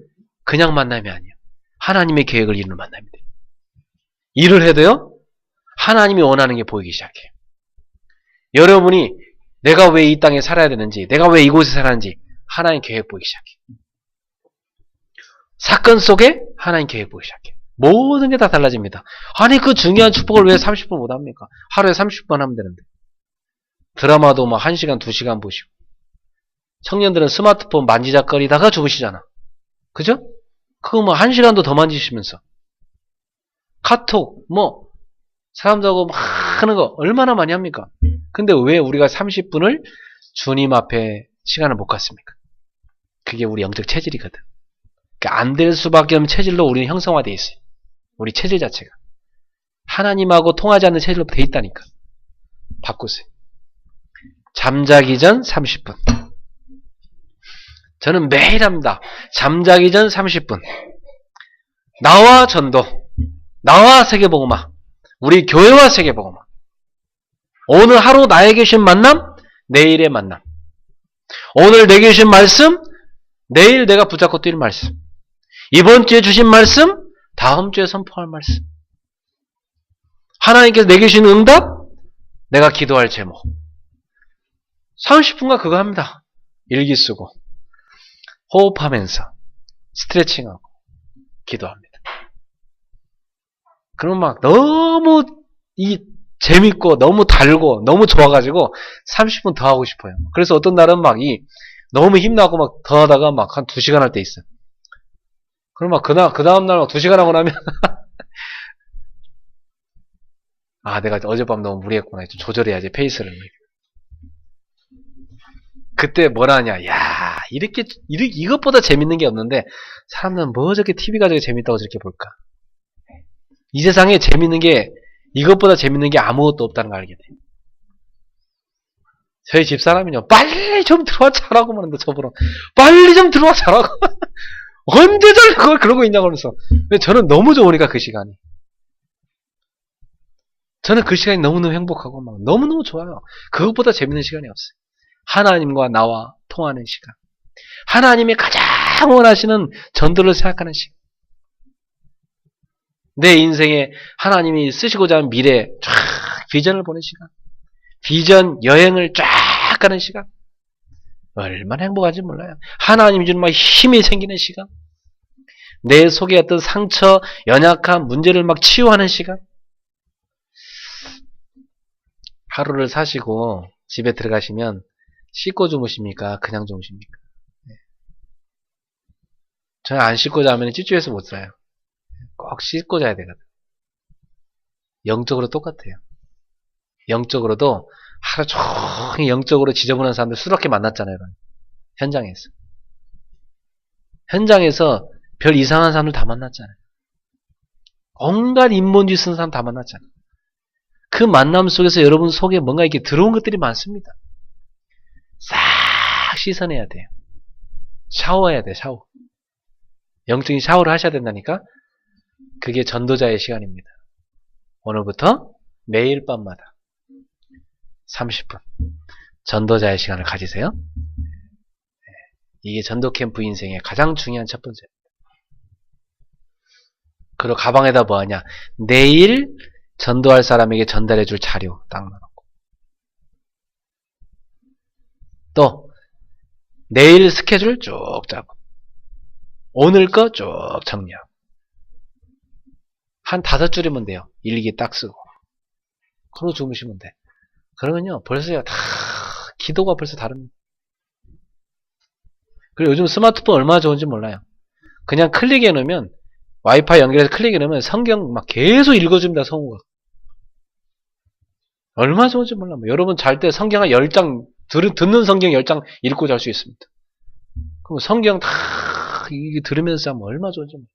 그냥 만남이 아니에요. 하나님의 계획을 이루는 만남입니다. 일을 해도요, 하나님이 원하는 게 보이기 시작해요. 여러분이 내가 왜 이 땅에 살아야 되는지, 내가 왜 이곳에 살았는지 하나님 계획 보이기 시작해요. 사건 속에 하나님 계획 보이기 시작해요. 모든 게 다 달라집니다. 아니 그 중요한 축복을 왜 30분 못합니까? 하루에 30분 하면 되는데. 드라마도 뭐 1시간, 2시간 보시고. 청년들은 스마트폰 만지작거리다가 주무시잖아. 그죠? 그거 뭐 1시간도 더 만지시면서. 카톡, 뭐 사람들하고 막 하는 거 얼마나 많이 합니까? 근데 왜 우리가 30분을 주님 앞에 시간을 못 갖습니까? 그게 우리 영적 체질이거든. 그러니까 안 될 수밖에 없는 체질로 우리는 형성화되어 있어요. 우리 체질 자체가. 하나님하고 통하지 않는 체질로 되어 있다니까. 바꾸세요. 잠자기 전 30분. 저는 매일 합니다. 잠자기 전 30분. 나와 전도. 나와 세계복음화. 우리 교회와 세계복음화. 오늘 하루 나에게 주신 만남, 내일의 만남. 오늘 내게 주신 말씀, 내일 내가 붙잡고 뛸 말씀. 이번 주에 주신 말씀, 다음 주에 선포할 말씀. 하나님께서 내게 주신 응답, 내가 기도할 제목. 30분간 그거 합니다. 일기 쓰고, 호흡하면서, 스트레칭하고, 기도합니다. 그럼 막 너무 이 재밌고 너무 달고 너무 좋아가지고 30분 더 하고 싶어요. 그래서 어떤 날은 막 너무 힘나고 막 더 하다가 막 한 2시간 할 때 있어요. 그럼 막 그 다음날 막 2시간 하고 나면 아, 내가 어젯밤 너무 무리했구나. 좀 조절해야지, 페이스를. 그때 뭐라 하냐. 야, 이것보다 재밌는 게 없는데, 사람들은 뭐 저렇게 TV가 저렇게 재밌다고 저렇게 볼까? 이 세상에 재밌는 게, 이것보다 재밌는 게 아무것도 없다는 걸 알게 돼. 저희 집사람이요. 빨리 좀 들어와 자라고 하는데, 저보러. 빨리 좀 들어와 자라고. 언제 저를 그걸 그러고 있냐고 그러면서. 근데 저는 너무 좋으니까 그 시간이. 저는 그 시간이 너무너무 행복하고 막 너무너무 좋아요. 그것보다 재밌는 시간이 없어요. 하나님과 나와 통하는 시간. 하나님이 가장 원하시는 전도를 생각하는 시간. 내 인생에 하나님이 쓰시고자 하는 미래 쫙 비전을 보는 시간. 비전 여행을 쫙 가는 시간. 얼마나 행복한지 몰라요. 하나님이 주는 막 힘이 생기는 시간. 내 속에 어떤 상처, 연약한 문제를 막 치유하는 시간. 하루를 사시고 집에 들어가시면 씻고 주무십니까? 그냥 주무십니까? 저는 안 씻고 자면 찌쭈해서 못 자요. 꼭 씻고 자야 되거든. 영적으로 똑같아요. 영적으로도 하루 종일 영적으로 지저분한 사람들 수렇게 만났잖아요. 현장에서. 현장에서 별 이상한 사람들 다 만났잖아요. 온갖 인본주의 쓰는 사람 다 만났잖아요. 그 만남 속에서 여러분 속에 뭔가 이렇게 들어온 것들이 많습니다. 싹 씻어내야 돼요. 샤워해야 돼요. 샤워. 영적인 샤워를 하셔야 된다니까. 그게 전도자의 시간입니다. 오늘부터 매일 밤마다 30분 전도자의 시간을 가지세요. 이게 전도 캠프 인생의 가장 중요한 첫 번째입니다. 그리고 가방에다 뭐 하냐. 내일 전도할 사람에게 전달해 줄 자료 딱 넣어놓고. 또 내일 스케줄 쭉 짜고 오늘 거 쭉 정리하고 한 5줄이면 돼요. 일기 딱 쓰고 그러고 주무시면 돼. 그러면요 벌써요 다 기도가 벌써 다릅니다. 그리고 요즘 스마트폰 얼마나 좋은지 몰라요. 그냥 클릭해 놓으면 와이파이 연결해서 클릭해 놓으면 성경 막 계속 읽어줍니다. 성우가 얼마나 좋은지 몰라. 여러분 잘 때 성경 한 10장 듣는 성경 10장 읽고 잘 수 있습니다. 그럼 성경 다 들으면서 하면 얼마나 좋은지 몰라.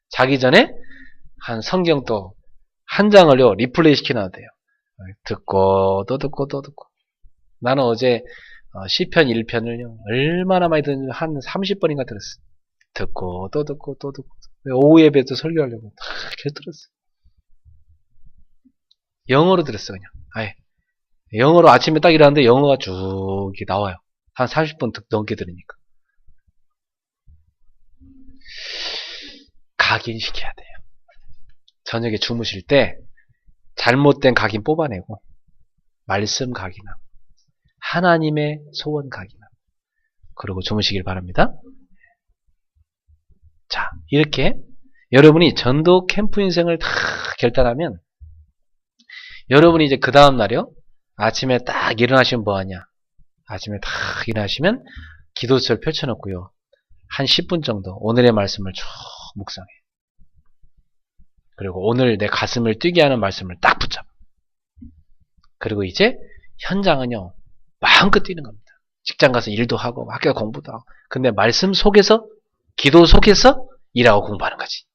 자기 전에 한 성경 또 한 장을요 리플레이 시켜놔야 돼요. 듣고 또 듣고 또 듣고. 나는 어제 시편 1편을요 얼마나 많이 듣는지 한 30번인가 들었어. 듣고 또 듣고 또 듣고. 오후 예배도 설교하려고 계속 들었어. 영어로 들었어 그냥. 아예 영어로 아침에 딱 일하는데 영어가 쭉 나와요. 한 30분 넘게 들으니까. 각인시켜야 돼요. 저녁에 주무실 때 잘못된 각인 뽑아내고 말씀 각인하고 하나님의 소원 각인하고 그러고 주무시길 바랍니다. 자, 이렇게 여러분이 전도 캠프 인생을 다 결단하면 여러분이 이제 그 다음날이요 아침에 딱 일어나시면 뭐하냐. 아침에 딱 일어나시면 기도서를 펼쳐놓고요 한 10분 정도 오늘의 말씀을 쭉 묵상해. 그리고 오늘 내 가슴을 뛰게 하는 말씀을 딱 붙잡아. 그리고 이제 현장은요 마음껏 뛰는 겁니다. 직장 가서 일도 하고 학교 공부도 하고. 근데 말씀 속에서 기도 속에서 일하고 공부하는 거지.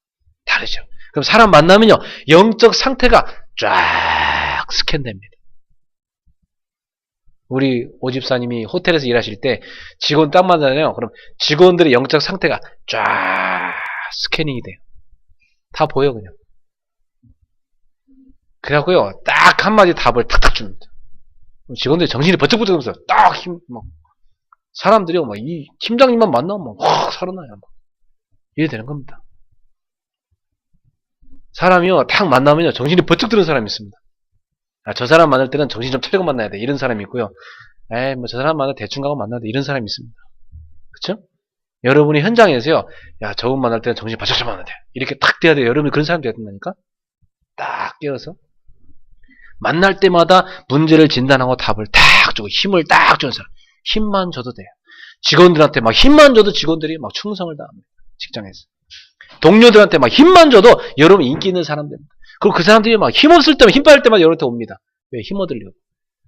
다르죠. 그럼 사람 만나면요 영적 상태가 쫙 스캔됩니다. 우리 오집사님이 호텔에서 일하실 때 직원 딱 만나잖아요. 그럼 직원들의 영적 상태가 쫙 스캐닝이 돼요. 다 보여 그냥. 그래갖고요 딱 한마디 답을 탁탁 줍니다. 직원들이 정신이 버쩍버쩍하면서 딱 사람들이요 막 이 팀장님만 만나면 확 살아나요. 막. 이래 되는 겁니다. 사람이요 딱 만나면요 정신이 버쩍 드는 사람이 있습니다. 아, 저 사람 만날 때는 정신 좀 차리고 만나야 돼. 이런 사람이 있고요. 에이, 뭐 저 사람 만나 대충 가고 만나야 돼. 이런 사람이 있습니다. 그쵸? 여러분이 현장에서요, 야, 저분 만날 때는 정신 바짝 잡아야 돼. 이렇게 딱 돼야 돼요. 여러분이 그런 사람이 돼야 된다니까? 딱 깨어서. 만날 때마다 문제를 진단하고 답을 딱 주고 힘을 딱 주는 사람. 힘만 줘도 돼요. 직원들한테 막 힘만 줘도 직원들이 막 충성을 다합니다. 직장에서. 동료들한테 막 힘만 줘도 여러분 인기 있는 사람들입니다. 그리고 그 사람들이 막 힘없을 때만 힘 빠질 때마다 여러분한테 옵니다. 왜? 힘 얻으려고.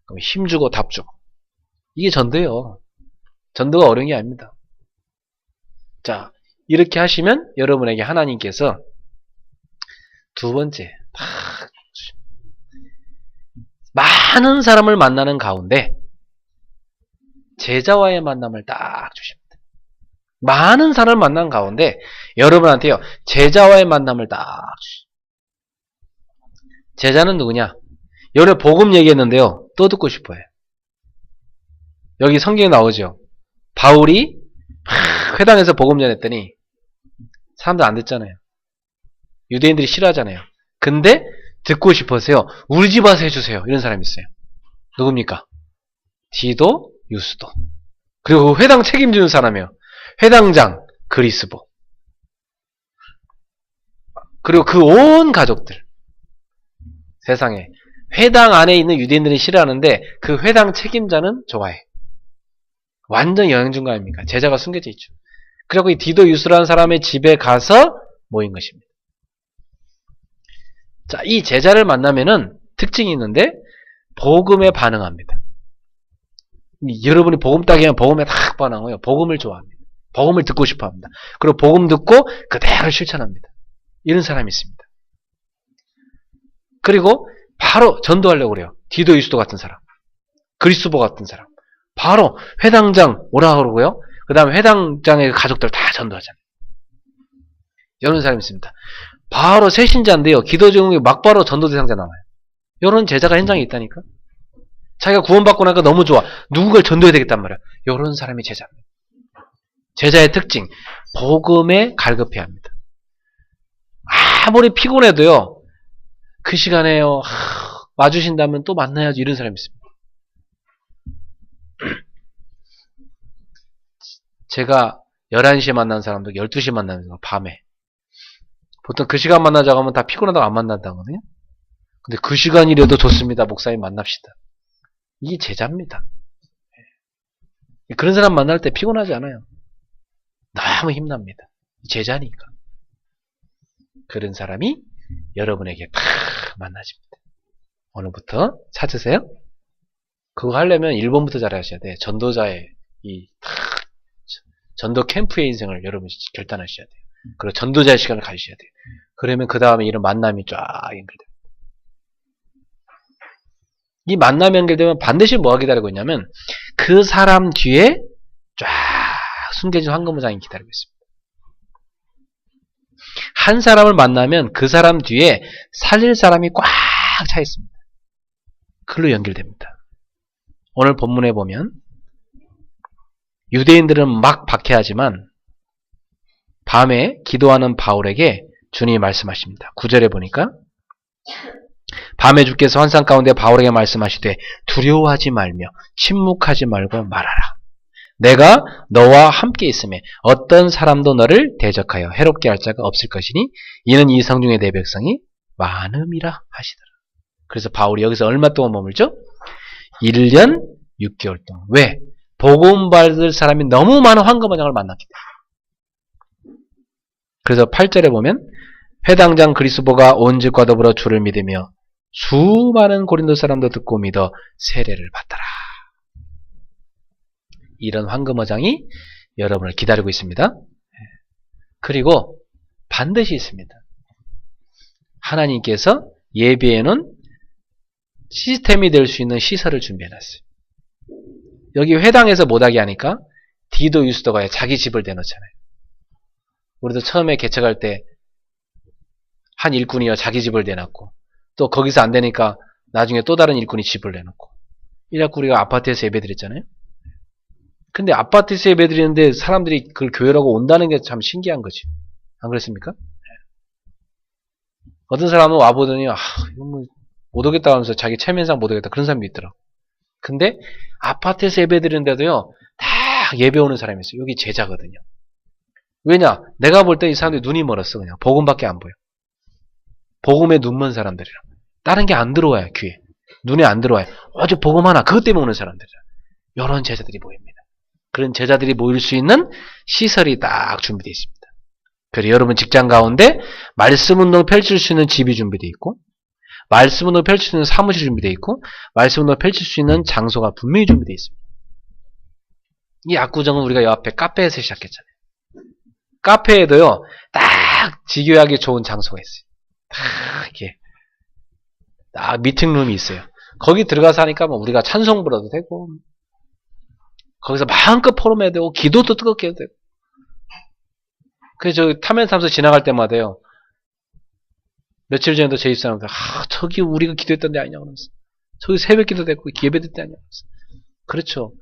그럼 힘 주고 답 주고. 이게 전도예요. 전도가 어려운 게 아닙니다. 자, 이렇게 하시면 여러분에게 하나님께서 두 번째, 많은 사람을 만나는 가운데 제자와의 만남을 딱 주십니다. 많은 사람을 만난 가운데 여러분한테요, 제자와의 만남을 딱 주십니다. 제자는 누구냐? 여러분 복음 얘기했는데요, 또 듣고 싶어요. 여기 성경에 나오죠. 바울이 회당에서 복음 전했더니 사람들 안 듣잖아요. 유대인들이 싫어하잖아요. 근데 듣고 싶어서요, 우리 집 와서 해주세요. 이런 사람이 있어요. 누굽니까? 디도, 유스도. 그리고 그 회당 책임지는 사람이에요. 회당장 그리스보. 그리고 그 온 가족들. 세상에 회당 안에 있는 유대인들이 싫어하는데 그 회당 책임자는 좋아해. 완전 영향 준 거 아닙니까? 제자가 숨겨져 있죠. 그리고 이 디도 유스라는 사람의 집에 가서 모인 것입니다. 자, 이 제자를 만나면은 특징이 있는데 복음에 반응합니다. 여러분이 복음 따기 하면 복음에 딱 반응해요. 복음을 좋아합니다. 복음을 듣고 싶어 합니다. 그리고 복음 듣고 그대로 실천합니다. 이런 사람이 있습니다. 그리고 바로 전도하려고 그래요. 디도 유스도 같은 사람. 그리스보 같은 사람. 바로 회당장 오라 그러고요. 그 다음에 회당장의 가족들 다 전도하잖아요. 이런 사람이 있습니다. 바로 새신자인데요. 기도 제목이 막바로 전도 대상자 나와요. 이런 제자가 현장에 있다니까. 자기가 구원받고 나니까 너무 좋아. 누군가를 전도해야 되겠단 말이야. 이런 사람이 제자입니다. 제자의 특징, 복음에 갈급해야 합니다. 아무리 피곤해도요, 그 시간에요, 와주신다면 또 만나야지. 이런 사람이 있습니다. 제가 11시에 만난 사람도 12시에 만나는 사람, 밤에. 보통 그 시간 만나자고 하면 다 피곤하다고 안 만난다거든요. 근데 그 시간이라도 좋습니다. 목사님 만납시다. 이게 제자입니다. 그런 사람 만날 때 피곤하지 않아요. 너무 힘납니다. 제자니까. 그런 사람이 여러분에게 탁 만나집니다. 오늘부터 찾으세요. 그거 하려면 1번부터 잘 하셔야 돼. 전도자의 이 전도 캠프의 인생을 여러분이 결단하셔야 돼요. 그리고 전도자의 시간을 가지셔야 돼요. 그러면 그 다음에 이런 만남이 쫙 연결됩니다. 이 만남이 연결되면 반드시 뭐가 기다리고 있냐면 그 사람 뒤에 쫙 숨겨진 황금무장이 기다리고 있습니다. 한 사람을 만나면 그 사람 뒤에 살릴 사람이 꽉 차 있습니다. 그걸로 연결됩니다. 오늘 본문에 보면 유대인들은 막 박해하지만 밤에 기도하는 바울에게 주님이 말씀하십니다. 9절에 보니까 밤에 주께서 환상 가운데 바울에게 말씀하시되 두려워하지 말며 침묵하지 말고 말하라. 내가 너와 함께 있음에 어떤 사람도 너를 대적하여 해롭게 할 자가 없을 것이니 이는 이 성중의 내 백성이 많음이라 하시더라. 그래서 바울이 여기서 얼마 동안 머물죠? 1년 6개월 동안. 왜? 복음 받을 사람이 너무 많은 황금원장을 만났기 때문에. 그래서 8절에 보면 회당장 그리스보가 온 집과 더불어 주를 믿으며 수많은 고린도 사람도 듣고 믿어 세례를 받더라. 이런 황금어장이 여러분을 기다리고 있습니다. 그리고 반드시 있습니다. 하나님께서 예비에는 시스템이 될 수 있는 시설을 준비해놨어요. 여기 회당에서 못하게 하니까 디도 유스도가 자기 집을 내놓잖아요. 우리도 처음에 개척할 때 한 일꾼이요 자기 집을 내놨고 또 거기서 안 되니까 나중에 또 다른 일꾼이 집을 내놓고 이래갖고 우리가 아파트에서 예배드렸잖아요. 근데 아파트에서 예배드리는데 사람들이 그걸 교회라고 온다는 게 참 신기한 거지. 안 그렇습니까? 어떤 사람은 와보더니 이건 뭐 못 오겠다 하면서 자기 체면상 못 오겠다 그런 사람도 있더라고. 근데 아파트에서 예배드리는데도요 다 예배 오는 사람이 있어요. 여기 제자거든요. 왜냐? 내가 볼 때 이 사람들이 눈이 멀었어. 그냥 복음밖에 안 보여. 복음에 눈먼 사람들이라. 다른 게 안 들어와요 귀에. 눈에 안 들어와요. 어제 복음 하나 그것 때문에 오는 사람들. 이런 제자들이 모입니다. 그런 제자들이 모일 수 있는 시설이 딱 준비되어 있습니다. 그리고 여러분 직장 가운데 말씀 운동 펼칠 수 있는 집이 준비되어 있고, 말씀 운동 펼칠 수 있는 사무실이 준비되어 있고, 말씀 운동 펼칠 수 있는 장소가 분명히 준비되어 있습니다. 이 압구정은 우리가 요 앞에 카페에서 시작했잖아요. 카페에도요, 딱 지교하기 좋은 장소가 있어요. 딱 이렇게 딱 미팅룸이 있어요. 거기 들어가서 하니까 뭐 우리가 찬송 불러도 되고, 거기서 마음껏 포럼해도 되고, 기도도 뜨겁게 해도 되고. 그래서 저 타면사무소 지나갈 때마다요, 며칠 전에도 제 입사람들, 저기 우리가 기도했던 데 아니냐고 그러면서, 저기 새벽 기도 됐고 예배됐던 데 아니냐고 그러면서. 그렇죠.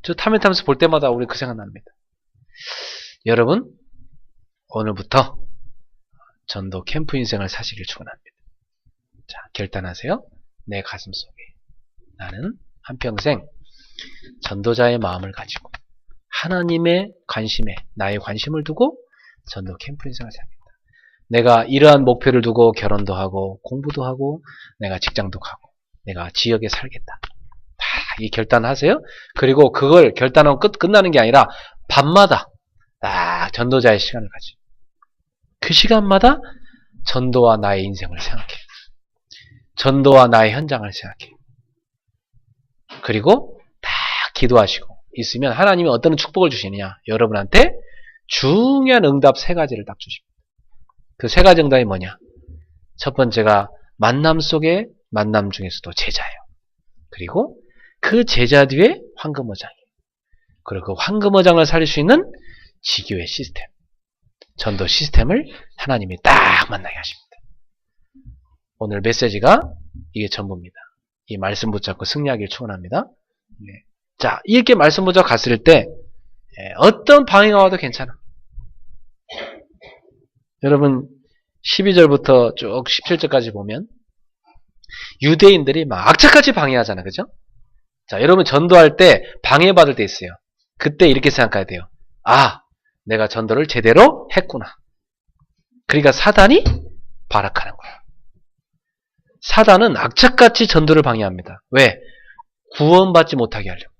저 타면사무소 볼 때마다 우리 그 생각 납니다. 여러분, 오늘부터 전도 캠프 인생을 사시길 축원합니다. 자, 결단하세요. 내 가슴 속에 나는 한평생 전도자의 마음을 가지고 하나님의 관심에 나의 관심을 두고 전도 캠프 인생을 살겠다. 내가 이러한 목표를 두고 결혼도 하고 공부도 하고 내가 직장도 가고 내가 지역에 살겠다. 다 이 결단하세요. 그리고 그걸 결단하고 끝나는 게 아니라 밤마다 딱 전도자의 시간을 가지고 그 시간마다 전도와 나의 인생을 생각해. 전도와 나의 현장을 생각해. 그리고 딱 기도하시고 있으면 하나님이 어떤 축복을 주시느냐. 여러분한테 중요한 응답 3가지를 딱 주십니다. 그 3가지 응답이 뭐냐. 첫 번째가 만남 속의 만남 중에서도 제자예요. 그리고 그 제자 뒤에 황금어장이에요. 그리고 그 황금어장을 살릴 수 있는 지교의 시스템, 전도 시스템을 하나님이 딱 만나게 하십니다. 오늘 메시지가 이게 전부입니다. 이 말씀 붙잡고 승리하길 축원합니다. 네. 자, 이렇게 말씀 붙잡고 갔을 때 어떤 방해가 와도 괜찮아. 여러분 12절부터 쭉 17절까지 보면 유대인들이 막 악착같이 방해하잖아. 그죠? 자, 여러분 전도할 때 방해받을 때 있어요. 그때 이렇게 생각해야 돼요. 아, 내가 전도를 제대로 했구나. 그러니까 사단이 발악하는 거야. 사단은 악착같이 전도를 방해합니다. 왜? 구원받지 못하게 하려고.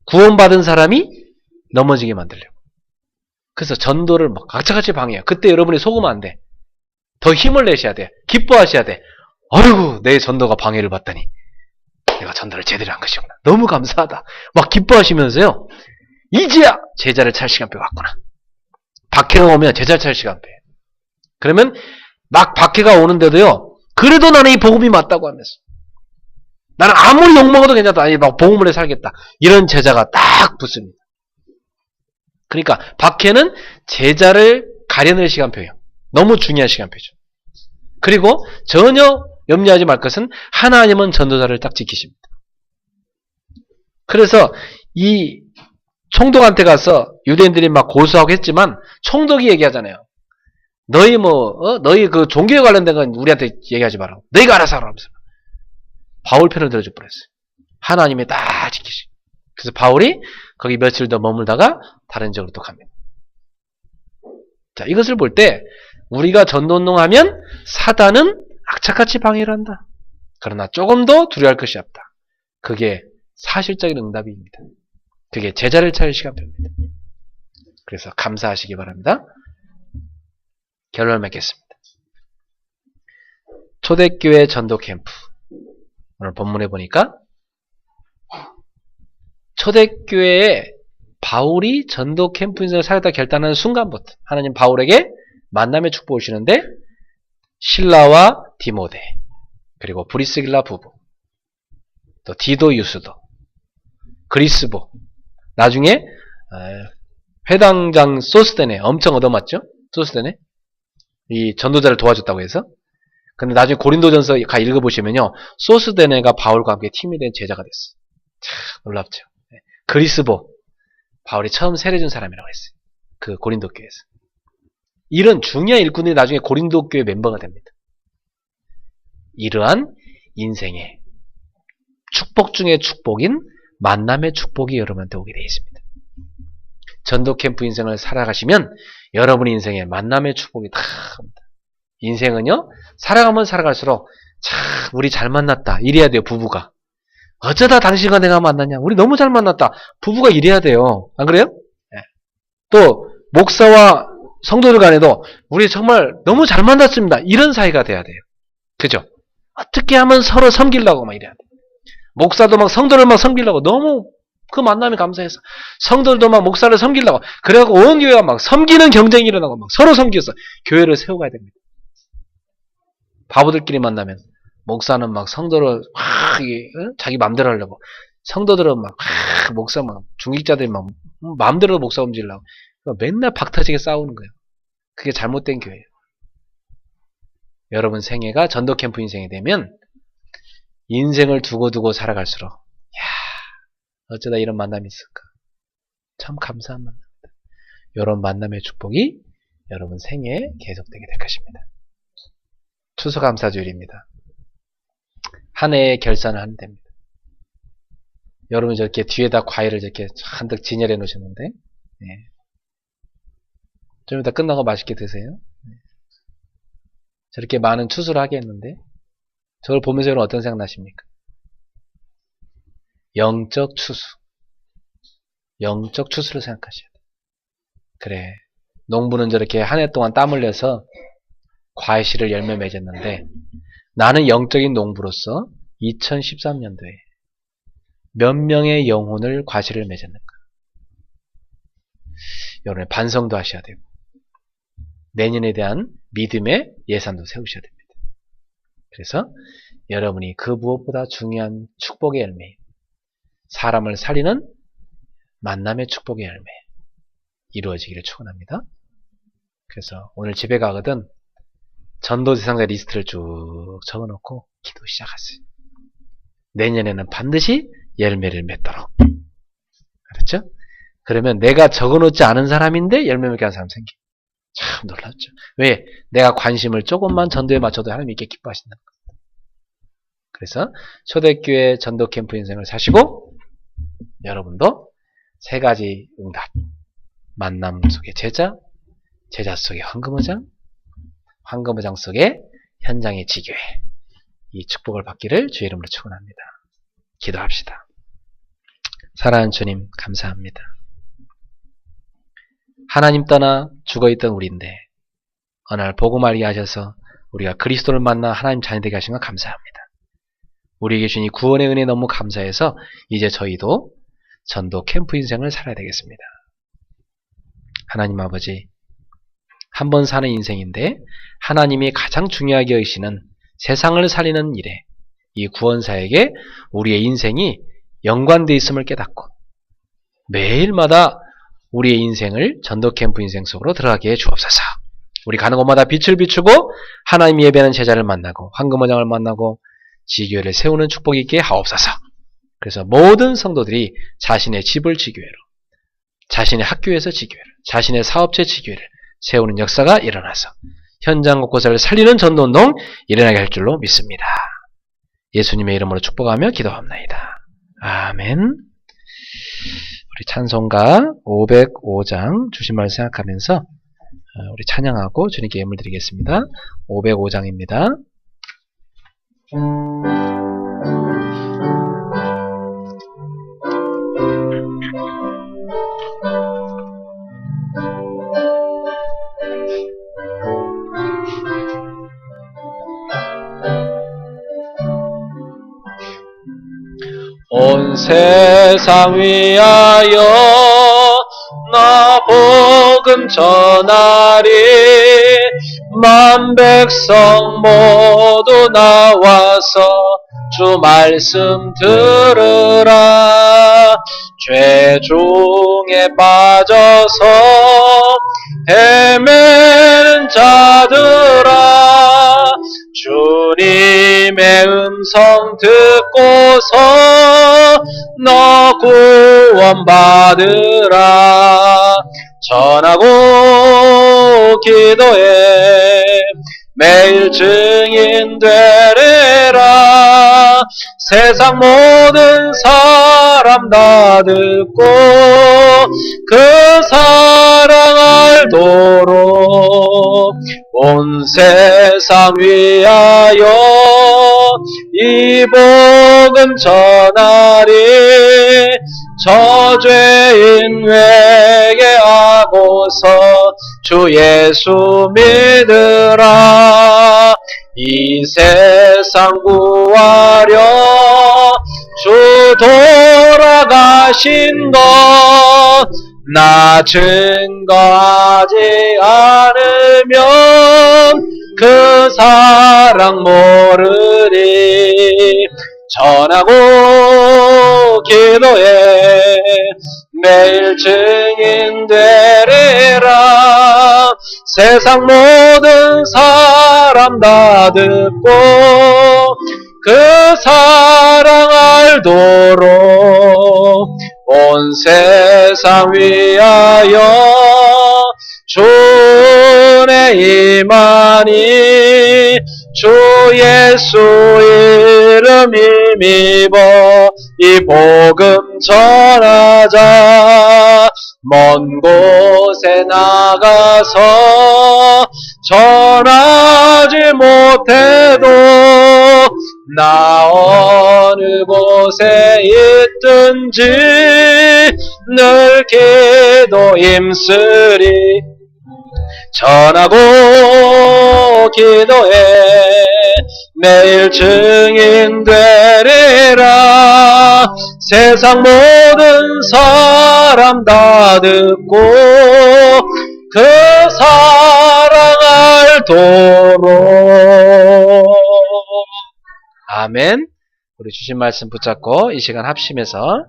구원받은 사람이 넘어지게 만들려고. 그래서 전도를 막 악착같이 방해해요. 그때 여러분이 속으면 안 돼. 더 힘을 내셔야 돼. 기뻐하셔야 돼. 아이고, 내 전도가 방해를 받다니. 내가 전도를 제대로 한 것이구나. 너무 감사하다. 막 기뻐하시면서요. 이제야 제자를 찰 시간표가 왔구나. 박해가 오면 제자를 찰 시간표. 그러면 막 박해가 오는데도요. 그래도 나는 이 복음이 맞다고 하면서. 나는 아무리 욕먹어도 괜찮다. 아니, 막 복음을 해 살겠다. 이런 제자가 딱 붙습니다. 그러니까 박해는 제자를 가려낼 시간표예요. 너무 중요한 시간표죠. 그리고 전혀 염려하지 말 것은 하나님은 전도자를 딱 지키십니다. 그래서 이 총독한테 가서 유대인들이 막 고소하고 했지만 총독이 얘기하잖아요. 너희 너희 그 종교에 관련된 건 우리한테 얘기하지 마라. 너희가 알아서 하라 하면서 바울 편을 들어줄 뻔했어요. 하나님이 딱 지키시. 그래서 바울이 거기 며칠 더 머물다가 다른 지역으로 또 갑니다. 자, 이것을 볼 때 우리가 전도운동하면 사단은 악착같이 방해를 한다. 그러나 조금 더 두려워할 것이 없다. 그게 사실적인 응답입니다. 그게 제자를 찾을 시간표입니다. 그래서 감사하시기 바랍니다. 결론을 맺겠습니다. 초대교회 전도 캠프. 오늘 본문에 보니까 초대교회에 바울이 전도 캠프 인생을 살겠다 결단하는 순간부터 하나님 바울에게 만남의 축복을 주시는데 실라와 디모데 그리고 브리스길라 부부 또 디도 유스도 그리스보 나중에 회당장 소스데네 엄청 얻어맞죠? 소스데네 이 전도자를 도와줬다고 해서 근데 나중에 고린도전서 가 읽어보시면요 소스데네가 바울과 함께 팀이 된 제자가 됐어요. 참 놀랍죠. 그리스보 바울이 처음 세례준 사람이라고 했어요. 그 고린도 교회에서 이런 중요한 일꾼들이 나중에 고린도 교회 멤버가 됩니다. 이러한 인생의 축복 중의 축복인 만남의 축복이 여러분한테 오게 되어 있습니다. 전도 캠프 인생을 살아가시면 여러분 인생에 만남의 축복이 다 옵니다. 인생은요 살아가면 살아갈수록 참 우리 잘 만났다 이래야 돼요. 부부가. 어쩌다 당신과 내가 만났냐. 우리 너무 잘 만났다. 부부가 이래야 돼요. 안 그래요? 네. 또 목사와 성도들 간에도 우리 정말 너무 잘 만났습니다. 이런 사이가 돼야 돼요. 그죠? 어떻게 하면 서로 섬기려고 막 이래야 돼요. 목사도 막 성도를 막 섬기려고 너무 그 만남이 감사해서 성도들도 막 목사를 섬기려고 그래갖고 온 교회가 막 섬기는 경쟁이 일어나고 막 서로 섬겨서 교회를 세워가야 됩니다. 바보들끼리 만나면 목사는 막 성도를 막 자기 마음대로 하려고 성도들은 막 목사 막 중직자들이 막 마음대로 목사 움직이려고 맨날 박터지게 싸우는 거예요. 그게 잘못된 교회예요. 여러분 생애가 전도 캠프 인생이 되면 인생을 두고두고 살아갈수록 어쩌다 이런 만남이 있을까. 참 감사한 만남입니다. 이런 만남의 축복이 여러분 생애에 계속되게 될 것입니다. 추수감사주일입니다. 한 해의 결산을 하면 됩니다. 여러분 저렇게 뒤에다 과일을 저렇게 한뜩 진열해 놓으셨는데 네. 좀 이따 끝나고 맛있게 드세요. 네. 저렇게 많은 추수를 하게 했는데 저걸 보면서 여러분 어떤 생각 나십니까? 영적 추수. 영적 추수를 생각하셔야 돼요. 그래. 농부는 저렇게 한 해 동안 땀 흘려서 과실을 열매 맺었는데 나는 영적인 농부로서 2013년도에 몇 명의 영혼을 과실을 맺었는가. 여러분 반성도 하셔야 되고 내년에 대한 믿음의 예산도 세우셔야 됩니다. 그래서 여러분이 그 무엇보다 중요한 축복의 열매, 사람을 살리는 만남의 축복의 열매 이루어지기를 축원합니다. 그래서 오늘 집에 가거든 전도 대상자 리스트를 쭉 적어놓고 기도 시작하세요. 내년에는 반드시 열매를 맺도록. 그렇죠? 그러면 내가 적어놓지 않은 사람인데 열매 맺게 하는 사람 생겨. 참 놀랍죠. 왜? 내가 관심을 조금만 전도에 맞춰도 하나님이 이렇게 기뻐하신다는 겁니다. 그래서 초대교회 전도 캠프 인생을 사시고 여러분도 세 가지 응답. 만남 속의 제자, 제자 속의 황금어장, 황금어장 속의 현장의 지교회. 이 축복을 받기를 주의 이름으로 축원합니다. 기도합시다. 사랑하는 주님 감사합니다. 하나님 떠나 죽어있던 우리인데 어느 날 복음 알게 하셔서 우리가 그리스도를 만나 하나님 자녀 되게 하신 것 감사합니다. 우리에게 주신 이 구원의 은혜 너무 감사해서 이제 저희도 전도 캠프 인생을 살아야 되겠습니다. 하나님 아버지 한 번 사는 인생인데 하나님이 가장 중요하게 여기시는 세상을 살리는 일에 이 구원사에게 우리의 인생이 연관되어 있음을 깨닫고 매일마다 우리의 인생을 전도 캠프 인생 속으로 들어가게 해 주옵소서. 우리 가는 곳마다 빛을 비추고 하나님 예배하는 제자를 만나고 황금어장을 만나고 지교회를 세우는 축복이 있게 하옵소서. 그래서 모든 성도들이 자신의 집을 지교회로, 자신의 학교에서 지교회를, 자신의 사업체 지교회를 세우는 역사가 일어나서 현장 곳곳을 살리는 전도운동 일어나게 할 줄로 믿습니다. 예수님의 이름으로 축복하며 기도합나이다. 아멘. 우리 찬송가 505장 주신 말씀 생각하면서 우리 찬양하고 주님께 예물 드리겠습니다. 505장입니다. 온 세상 위하여 나 복음 전하리 만 백성 모두 나와서 주 말씀 들으라 죄 중에 빠져서 헤매는 자들아 주님의 음성 듣고서 너 구원받으라 전하고 기도해 매일 증인 되리라 세상 모든 사람 다 듣고 그 사랑 알도록 온 세상 위하여 이 복음 전하리. 저죄인 회개하고서 주 예수 믿으라. 이 세상 구하려 주 돌아가신 것 나 증거하지 않으면 그 사랑 모르리. 전하고 기도해 매일 증인 되리라. 세상 모든 사람 다 듣고 그 사랑 알도록 온 세상 위하여 주의 임하니. 주 예수 이름 힘입어 이 복음 전하자. 먼 곳에 나가서 전하지 못해도 나 어느 곳에 있든지 늘 기도 힘쓰리. 전하고 기도해 매일 증인 되리라. 세상 모든 사람 다 듣고 그 사랑 알도록. 아멘. 우리 주신 말씀 붙잡고 이 시간 합심해서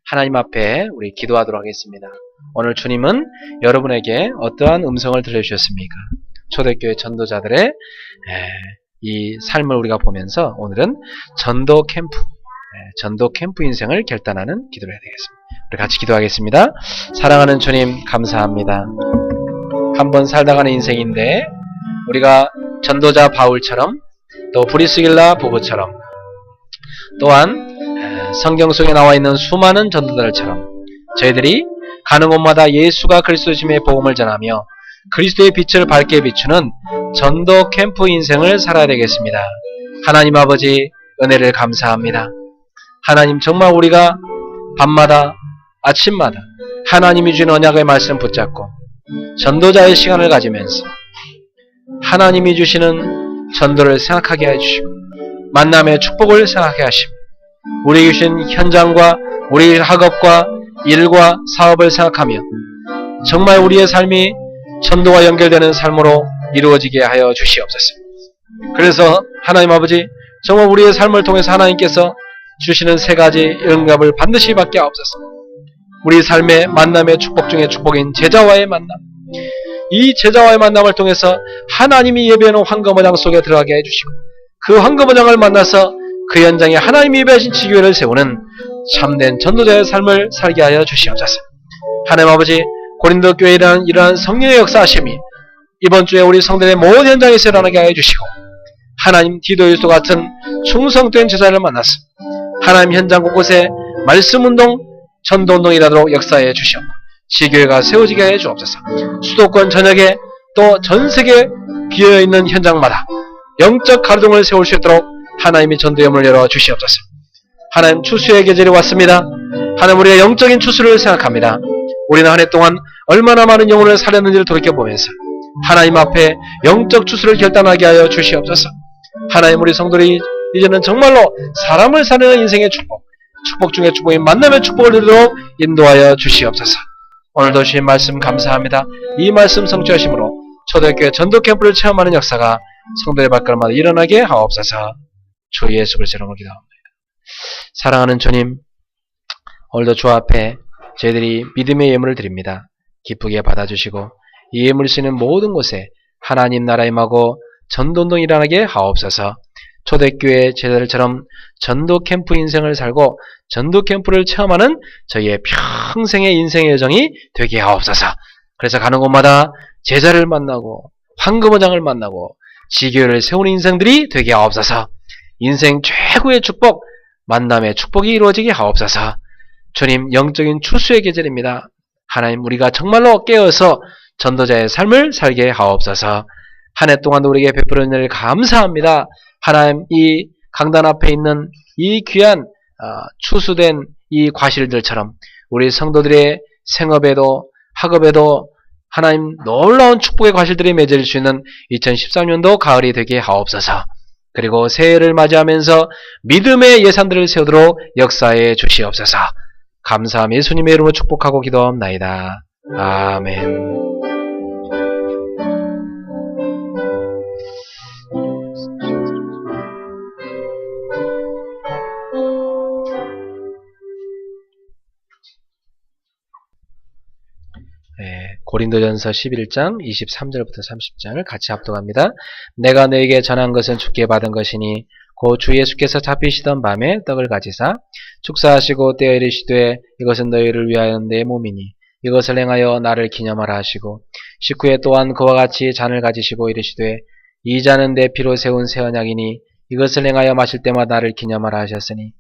하나님 앞에 우리 기도하도록 하겠습니다. 오늘 주님은 여러분에게 어떠한 음성을 들려주셨습니까? 초대교회 전도자들의 이 삶을 우리가 보면서 오늘은 전도 캠프 인생을 결단하는 기도를 해야 되겠습니다. 우리 같이 기도하겠습니다. 사랑하는 주님 감사합니다. 한번 살다 가는 인생인데 우리가 전도자 바울처럼 또 브리스길라 부부처럼 또한 성경 속에 나와 있는 수많은 전도자들처럼 저희들이 가는 곳마다 예수가 그리스도심의 복음을 전하며 그리스도의 빛을 밝게 비추는 전도 캠프 인생을 살아야 되겠습니다. 하나님 아버지 은혜를 감사합니다. 하나님 정말 우리가 밤마다 아침마다 하나님이 주신 언약의 말씀 붙잡고 전도자의 시간을 가지면서 하나님이 주시는 전도를 생각하게 해주시고 만남의 축복을 생각하게 하시고 우리 주신 현장과 우리 학업과 일과 사업을 생각하며 정말 우리의 삶이 전도와 연결되는 삶으로 이루어지게 하여 주시옵소서. 그래서 하나님 아버지 정말 우리의 삶을 통해서 하나님께서 주시는 세 가지 응답을 반드시 받게 하옵소서. 우리 삶의 만남의 축복 중에 축복인 제자와의 만남, 이 제자와의 만남을 통해서 하나님이 예배하는 황금어장 속에 들어가게 해주시고 그 황금어장을 만나서 그 현장에 하나님이 예배하신 지교회를 세우는 참된 전도자의 삶을 살게 하여 주시옵소서. 하나님 아버지 고린도 교회라는 이러한 성령의 역사하심이 이번 주에 우리 성도의 모든 현장에서 일어나게 하여 주시고 하나님 디도유소 같은 충성된 제자를 만나서 하나님 현장 곳곳에 말씀운동, 전도운동이라도록 역사해 주시옵고 지교회가 세워지게 해 주옵소서. 수도권 전역에 또 전세계 비어있는 현장마다 영적 가르동을 세울 수 있도록 하나님이 전도의 문을 열어 주시옵소서. 하나님 추수의 계절이 왔습니다. 하나님 우리의 영적인 추수를 생각합니다. 우리는 한 해 동안 얼마나 많은 영혼을 살렸는지를 돌이켜보면서 하나님 앞에 영적 추수를 결단하게 하여 주시옵소서. 하나님 우리 성도들이 이제는 정말로 사람을 살리는 인생의 축복, 축복 중에 축복인 만남의 축복을 누리도록 인도하여 주시옵소서. 오늘도 주신 말씀 감사합니다. 이 말씀 성취하심으로 초대교회 전도 캠프를 체험하는 역사가 성도의 발걸음마다 일어나게 하옵소서. 주 예수 그리스도의 이름으로 기도합니다. 사랑하는 주님, 오늘도 주 앞에 저희들이 믿음의 예물을 드립니다. 기쁘게 받아주시고 이 예물을 쓰는 모든 곳에 하나님 나라 임하고 전도운동 일어나게 하옵소서. 초대교회 제자들처럼 전도 캠프 인생을 살고 전도 캠프를 체험하는 저희의 평생의 인생의 여정이 되게 하옵소서. 그래서 가는 곳마다 제자를 만나고 황금어장을 만나고 지교회를 세우는 인생들이 되게 하옵소서. 인생 최고의 축복, 만남의 축복이 이루어지게 하옵소서. 주님, 영적인 추수의 계절입니다. 하나님, 우리가 정말로 깨어서 전도자의 삶을 살게 하옵소서. 한 해 동안 우리에게 베풀어 줄 감사합니다. 하나님, 이 강단 앞에 있는 이 귀한 추수된 이 과실들처럼 우리 성도들의 생업에도 학업에도 하나님 놀라운 축복의 과실들이 맺을 수 있는 2013년도 가을이 되게 하옵소서. 그리고 새해를 맞이하면서 믿음의 예산들을 세우도록 역사해 주시옵소서. 감사함 예수님의 이름으로 축복하고 기도합나이다. 아멘. 고린도전서 11장 23절부터 30장을 같이 합독합니다. 내가 너에게 전한 것은 주께 받은 것이니 곧 주 예수께서 잡히시던 밤에 떡을 가지사 축사하시고 떼어 이르시되 이것은 너희를 위하여 내 몸이니 이것을 행하여 나를 기념하라 하시고 식후에 또한 그와 같이 잔을 가지시고 이르시되 이 잔은 내 피로 세운 새 언약이니 이것을 행하여 마실 때마다 나를 기념하라 하셨으니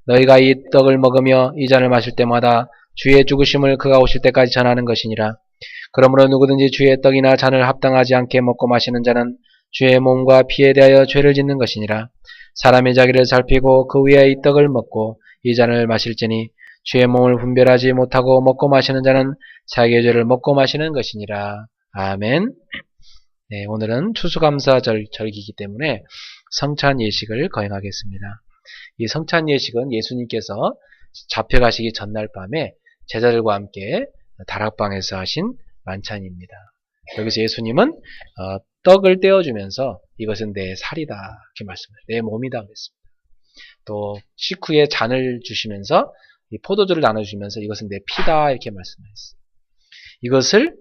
너희가 이 떡을 먹으며 이 잔을 마실 때마다 주의 죽으심을 그가 오실 때까지 전하는 것이니라. 그러므로 누구든지 주의 떡이나 잔을 합당하지 않게 먹고 마시는 자는 주의 몸과 피에 대하여 죄를 짓는 것이니라. 사람의 자기를 살피고 그 위에 이 떡을 먹고 이 잔을 마실지니 주의 몸을 분별하지 못하고 먹고 마시는 자는 자기의 죄를 먹고 마시는 것이니라. 아멘. 네, 오늘은 추수감사 절기이기 때문에 성찬 예식을 거행하겠습니다. 이 성찬 예식은 예수님께서 잡혀가시기 전날 밤에 제자들과 함께 다락방에서 하신 만찬입니다. 여기서 예수님은 떡을 떼어주면서 이것은 내 살이다 이렇게 말씀해요. 내 몸이다 그랬습니다. 또 식후에 잔을 주시면서 이 포도주를 나눠주시면서 이것은 내 피다 이렇게 말씀하셨어요. 이것을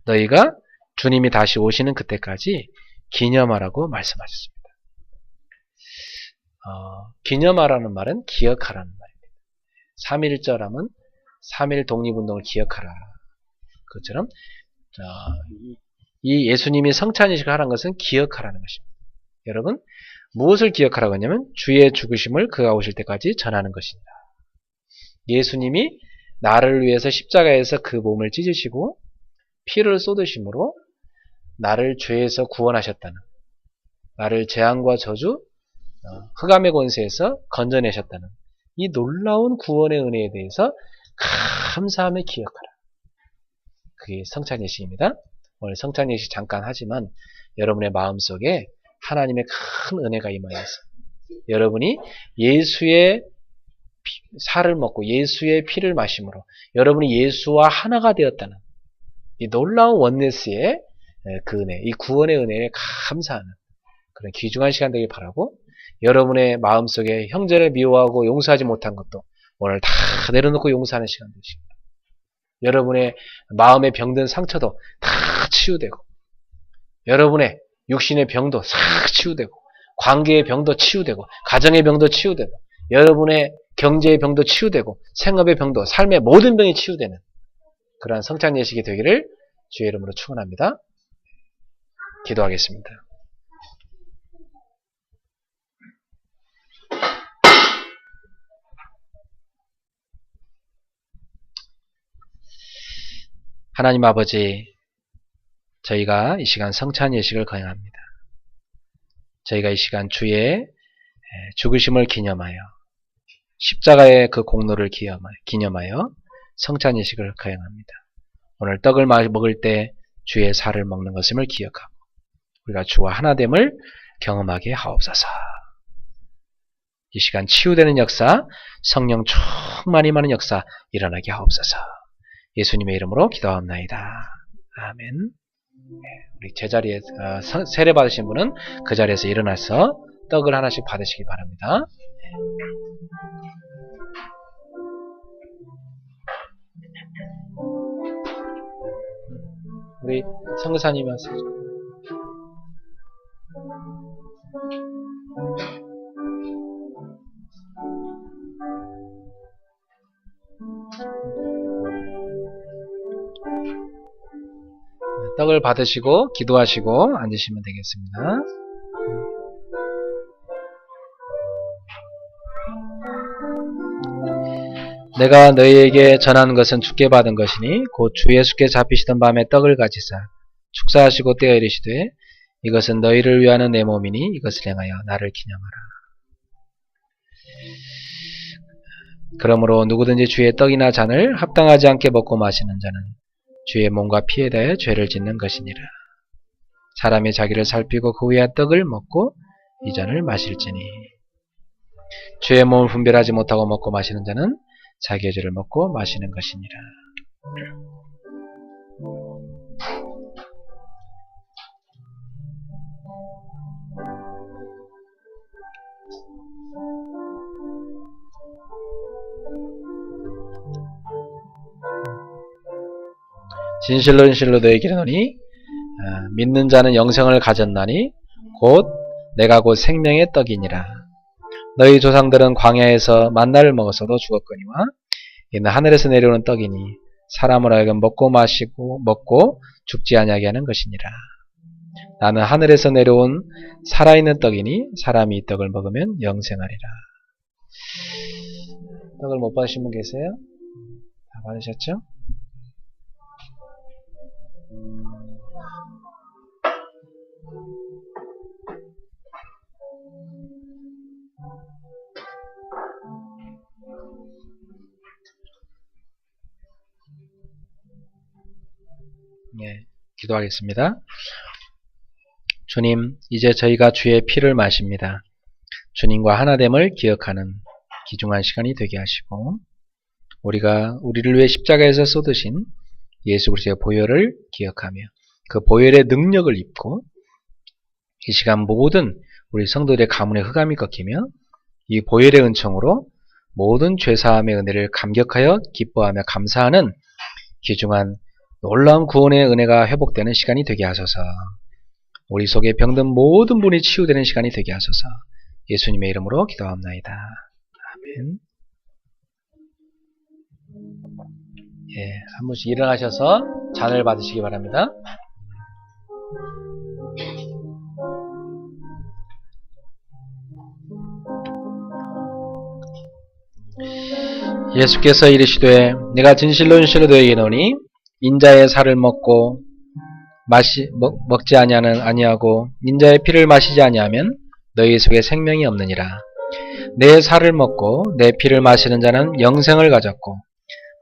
너희가 주님이 다시 오시는 그때까지 기념하라고 말씀하셨습니다. 기념하라는 말은 기억하라는 말입니다. 3.1절하면 3.1 독립운동을 기억하라. 그것처럼 이 예수님이 성찬이식을 하라는 것은 기억하라는 것입니다. 여러분, 무엇을 기억하라고 하냐면 주의 죽으심을 그가 오실 때까지 전하는 것입니다. 예수님이 나를 위해서 십자가에서 그 몸을 찢으시고 피를 쏟으심으로 나를 죄에서 구원하셨다는, 나를 재앙과 저주, 흑암의 권세에서 건져내셨다는 이 놀라운 구원의 은혜에 대해서 감사함에 기억하라. 그게 성찬예식입니다. 오늘 성찬예식 잠깐 하지만 여러분의 마음속에 하나님의 큰 은혜가 임하였어요. 여러분이 예수의 살을 먹고 예수의 피를 마심으로 여러분이 예수와 하나가 되었다는 이 놀라운 원네스의 그 은혜, 이 구원의 은혜에 감사하는 그런 귀중한 시간 되길 바라고, 여러분의 마음속에 형제를 미워하고 용서하지 못한 것도 오늘 다 내려놓고 용서하는 시간 되십니다. 여러분의 마음에 병든 상처도 다 치유되고, 여러분의 육신의 병도 싹 치유되고, 관계의 병도 치유되고, 가정의 병도 치유되고, 여러분의 경제의 병도 치유되고, 생업의 병도, 삶의 모든 병이 치유되는 그러한 성찬 예식이 되기를 주의 이름으로 축원합니다. 기도하겠습니다. 하나님 아버지, 저희가 이 시간 성찬 예식을 거행합니다. 저희가 이 시간 주의 죽으심을 기념하여 십자가의 그 공로를 기념하여 성찬 예식을 거행합니다. 오늘 떡을 먹을 때 주의 살을 먹는 것임을 기억하고 우리가 주와 하나됨을 경험하게 하옵소서. 이 시간 치유되는 역사, 성령 충만히 많은 역사 일어나게 하옵소서. 예수님의 이름으로 기도합나이다. 아멘. 우리 제자리에 세례 받으신 분은 그 자리에서 일어나서 떡을 하나씩 받으시기 바랍니다. 우리 선교사님이 하세요. 떡을 받으시고 기도하시고 앉으시면 되겠습니다. 내가 너희에게 전하는 것은 주께 받은 것이니 곧 주 예수께 잡히시던 밤에 떡을 가지사 축사하시고 떼어 이르시되 이것은 너희를 위하는 내 몸이니 이것을 행하여 나를 기념하라. 그러므로 누구든지 주의 떡이나 잔을 합당하지 않게 먹고 마시는 자는 주의 몸과 피에 대해 죄를 짓는 것이니라. 사람이 자기를 살피고 그 위에 떡을 먹고 이 잔을 마실지니 주의 몸을 분별하지 못하고 먹고 마시는 자는 자기의 죄를 먹고 마시는 것이니라. 진실로 진실로 너희에게 이르노니 믿는 자는 영생을 가졌나니 곧 내가 곧 생명의 떡이니라. 너희 조상들은 광야에서 만나를 먹었어도 죽었거니와 이는 하늘에서 내려오는 떡이니 사람을 하여금 먹고 죽지 아니하게 하는 것이니라. 나는 하늘에서 내려온 살아있는 떡이니 사람이 이 떡을 먹으면 영생하리라. 떡을 못 받으신 분 계세요? 다 받으셨죠? 네, 기도하겠습니다. 주님, 이제 저희가 주의 피를 마십니다. 주님과 하나됨을 기억하는 귀중한 시간이 되게 하시고 우리가 우리를 위해 십자가에서 쏟으신 예수 그리스도의 보혈을 기억하며 그 보혈의 능력을 입고 이 시간 모든 우리 성도들의 가문의 흑암이 꺾이며 이 보혈의 은총으로 모든 죄사함의 은혜를 감격하여 기뻐하며 감사하는 귀중한 놀라운 구원의 은혜가 회복되는 시간이 되게 하소서. 우리 속에 병든 모든 분이 치유되는 시간이 되게 하소서. 예수님의 이름으로 기도합나이다. 아멘. 예, 한 분씩 일어나셔서 잔을 받으시기 바랍니다. 예수께서 이르시되 내가 진실로 진실로 너희에게 이르노니 인자의 살을 먹지 아니하고 인자의 피를 마시지 아니하면 너희 속에 생명이 없느니라. 내 살을 먹고 내 피를 마시는 자는 영생을 가졌고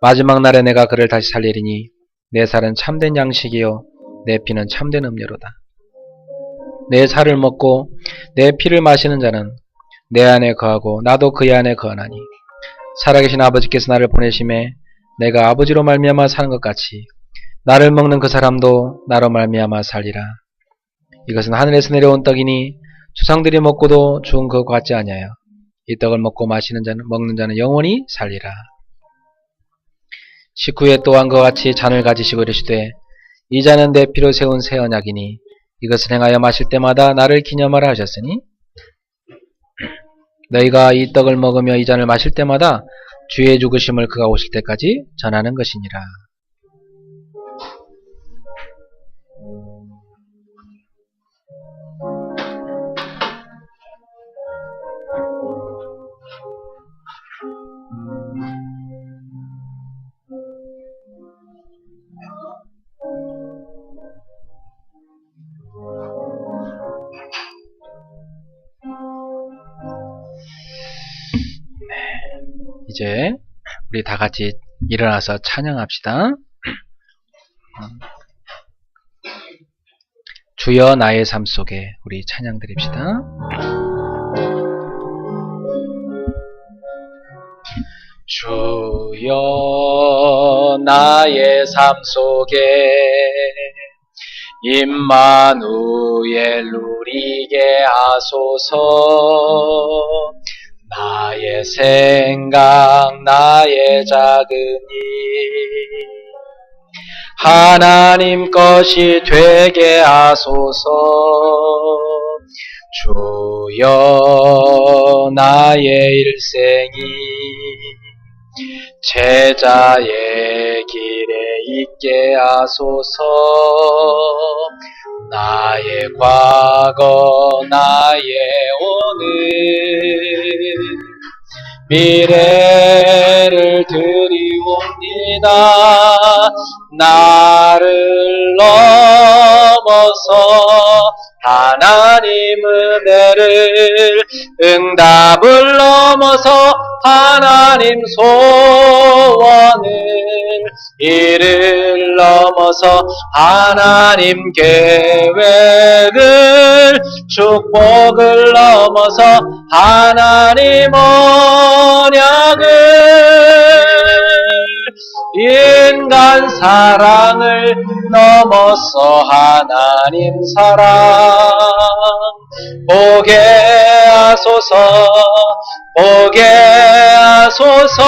마지막 날에 내가 그를 다시 살리리니 내 살은 참된 양식이요 내 피는 참된 음료로다. 내 살을 먹고 내 피를 마시는 자는 내 안에 거하고 나도 그의 안에 거하나니 살아계신 아버지께서 나를 보내심에 내가 아버지로 말미암아 사는 것 같이 나를 먹는 그 사람도 나로 말미암아 살리라. 이것은 하늘에서 내려온 떡이니 조상들이 먹고도 죽은 것 같지 아니하여 이 떡을 먹고 먹는 자는 영원히 살리라. 식후에 또한 그와 같이 잔을 가지시고 이르시되 이 잔은 내 피로 세운 새 언약이니 이것을 행하여 마실 때마다 나를 기념하라 하셨으니 너희가 이 떡을 먹으며 이 잔을 마실 때마다 주의 죽으심을 그가 오실 때까지 전하는 것이니라. 이제 우리 다 같이 일어나서 찬양합시다. 주여 나의 삶 속에 우리 찬양 드립시다. 주여 나의 삶 속에 임마누엘 누리게 하소서. 나의 생각 나의 작은 일 하나님 것이 되게 하소서. 주여 나의 일생이 제자의 길에 있게 하소서. 나의 과거 나의 오늘 미래를 드리옵니다. 나를 넘어서 하나님 은혜를, 응답을 넘어서 하나님 소원을, 이를 넘어서 하나님 계획을, 축복을 넘어서 하나님 언약을, 인간 사랑을 넘어서 하나님 사랑 보게 하소서, 보게 하소서.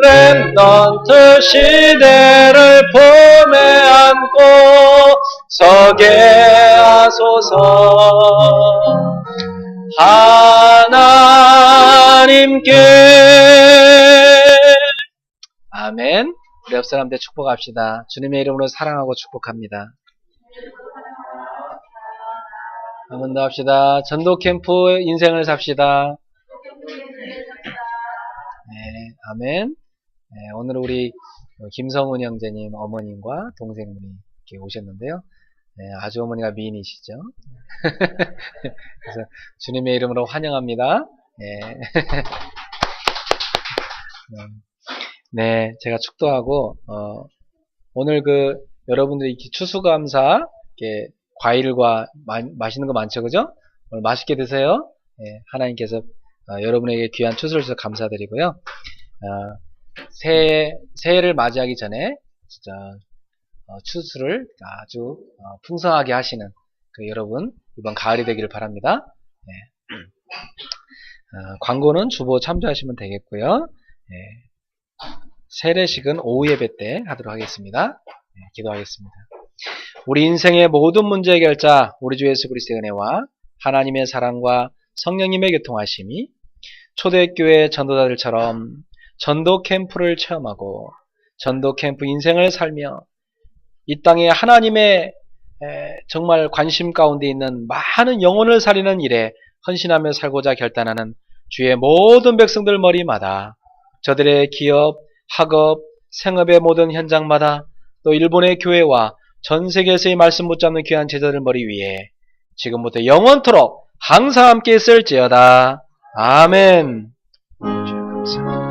렘넌트 시대를 품에 안고 서게 하소서. 하나님께. 아멘. 우리 옆 사람들 축복합시다. 주님의 이름으로 사랑하고 축복합니다. 한 번 더 합시다. 전도 캠프 인생을 삽시다. 네, 아멘. 네, 오늘 우리 김성훈 형제님 어머님과 동생분이 이렇게 오셨는데요. 네, 아주 어머니가 미인이시죠. 그래서 주님의 이름으로 환영합니다. 네. 네, 제가 축도하고 오늘 여러분들이 이렇게 추수감사 이렇게 과일과 맛있는 거 많죠, 그죠? 오늘 맛있게 드세요. 네, 하나님께서 여러분에게 귀한 추수를 주셔서 감사드리고요. 새해를 맞이하기 전에 진짜 추수를 아주 풍성하게 하시는 여러분 이번 가을이 되기를 바랍니다. 네. 광고는 주보 참조하시면 되겠고요. 네. 세례식은 오후 예배 때 하도록 하겠습니다. 네, 기도하겠습니다. 우리 인생의 모든 문제 해결자 우리 주 예수 그리스도의 은혜와 하나님의 사랑과 성령님의 교통하심이 초대교회 전도자들처럼 전도 캠프를 체험하고 전도 캠프 인생을 살며 이 땅에 하나님의 정말 관심 가운데 있는 많은 영혼을 살리는 일에 헌신하며 살고자 결단하는 주의 모든 백성들 머리마다, 저들의 기업, 학업, 생업의 모든 현장마다, 또 일본의 교회와 전 세계에서의 말씀 붙잡는 귀한 제자들 머리 위에 지금부터 영원토록 항상 함께 있을지어다. 아멘. 감사합니다.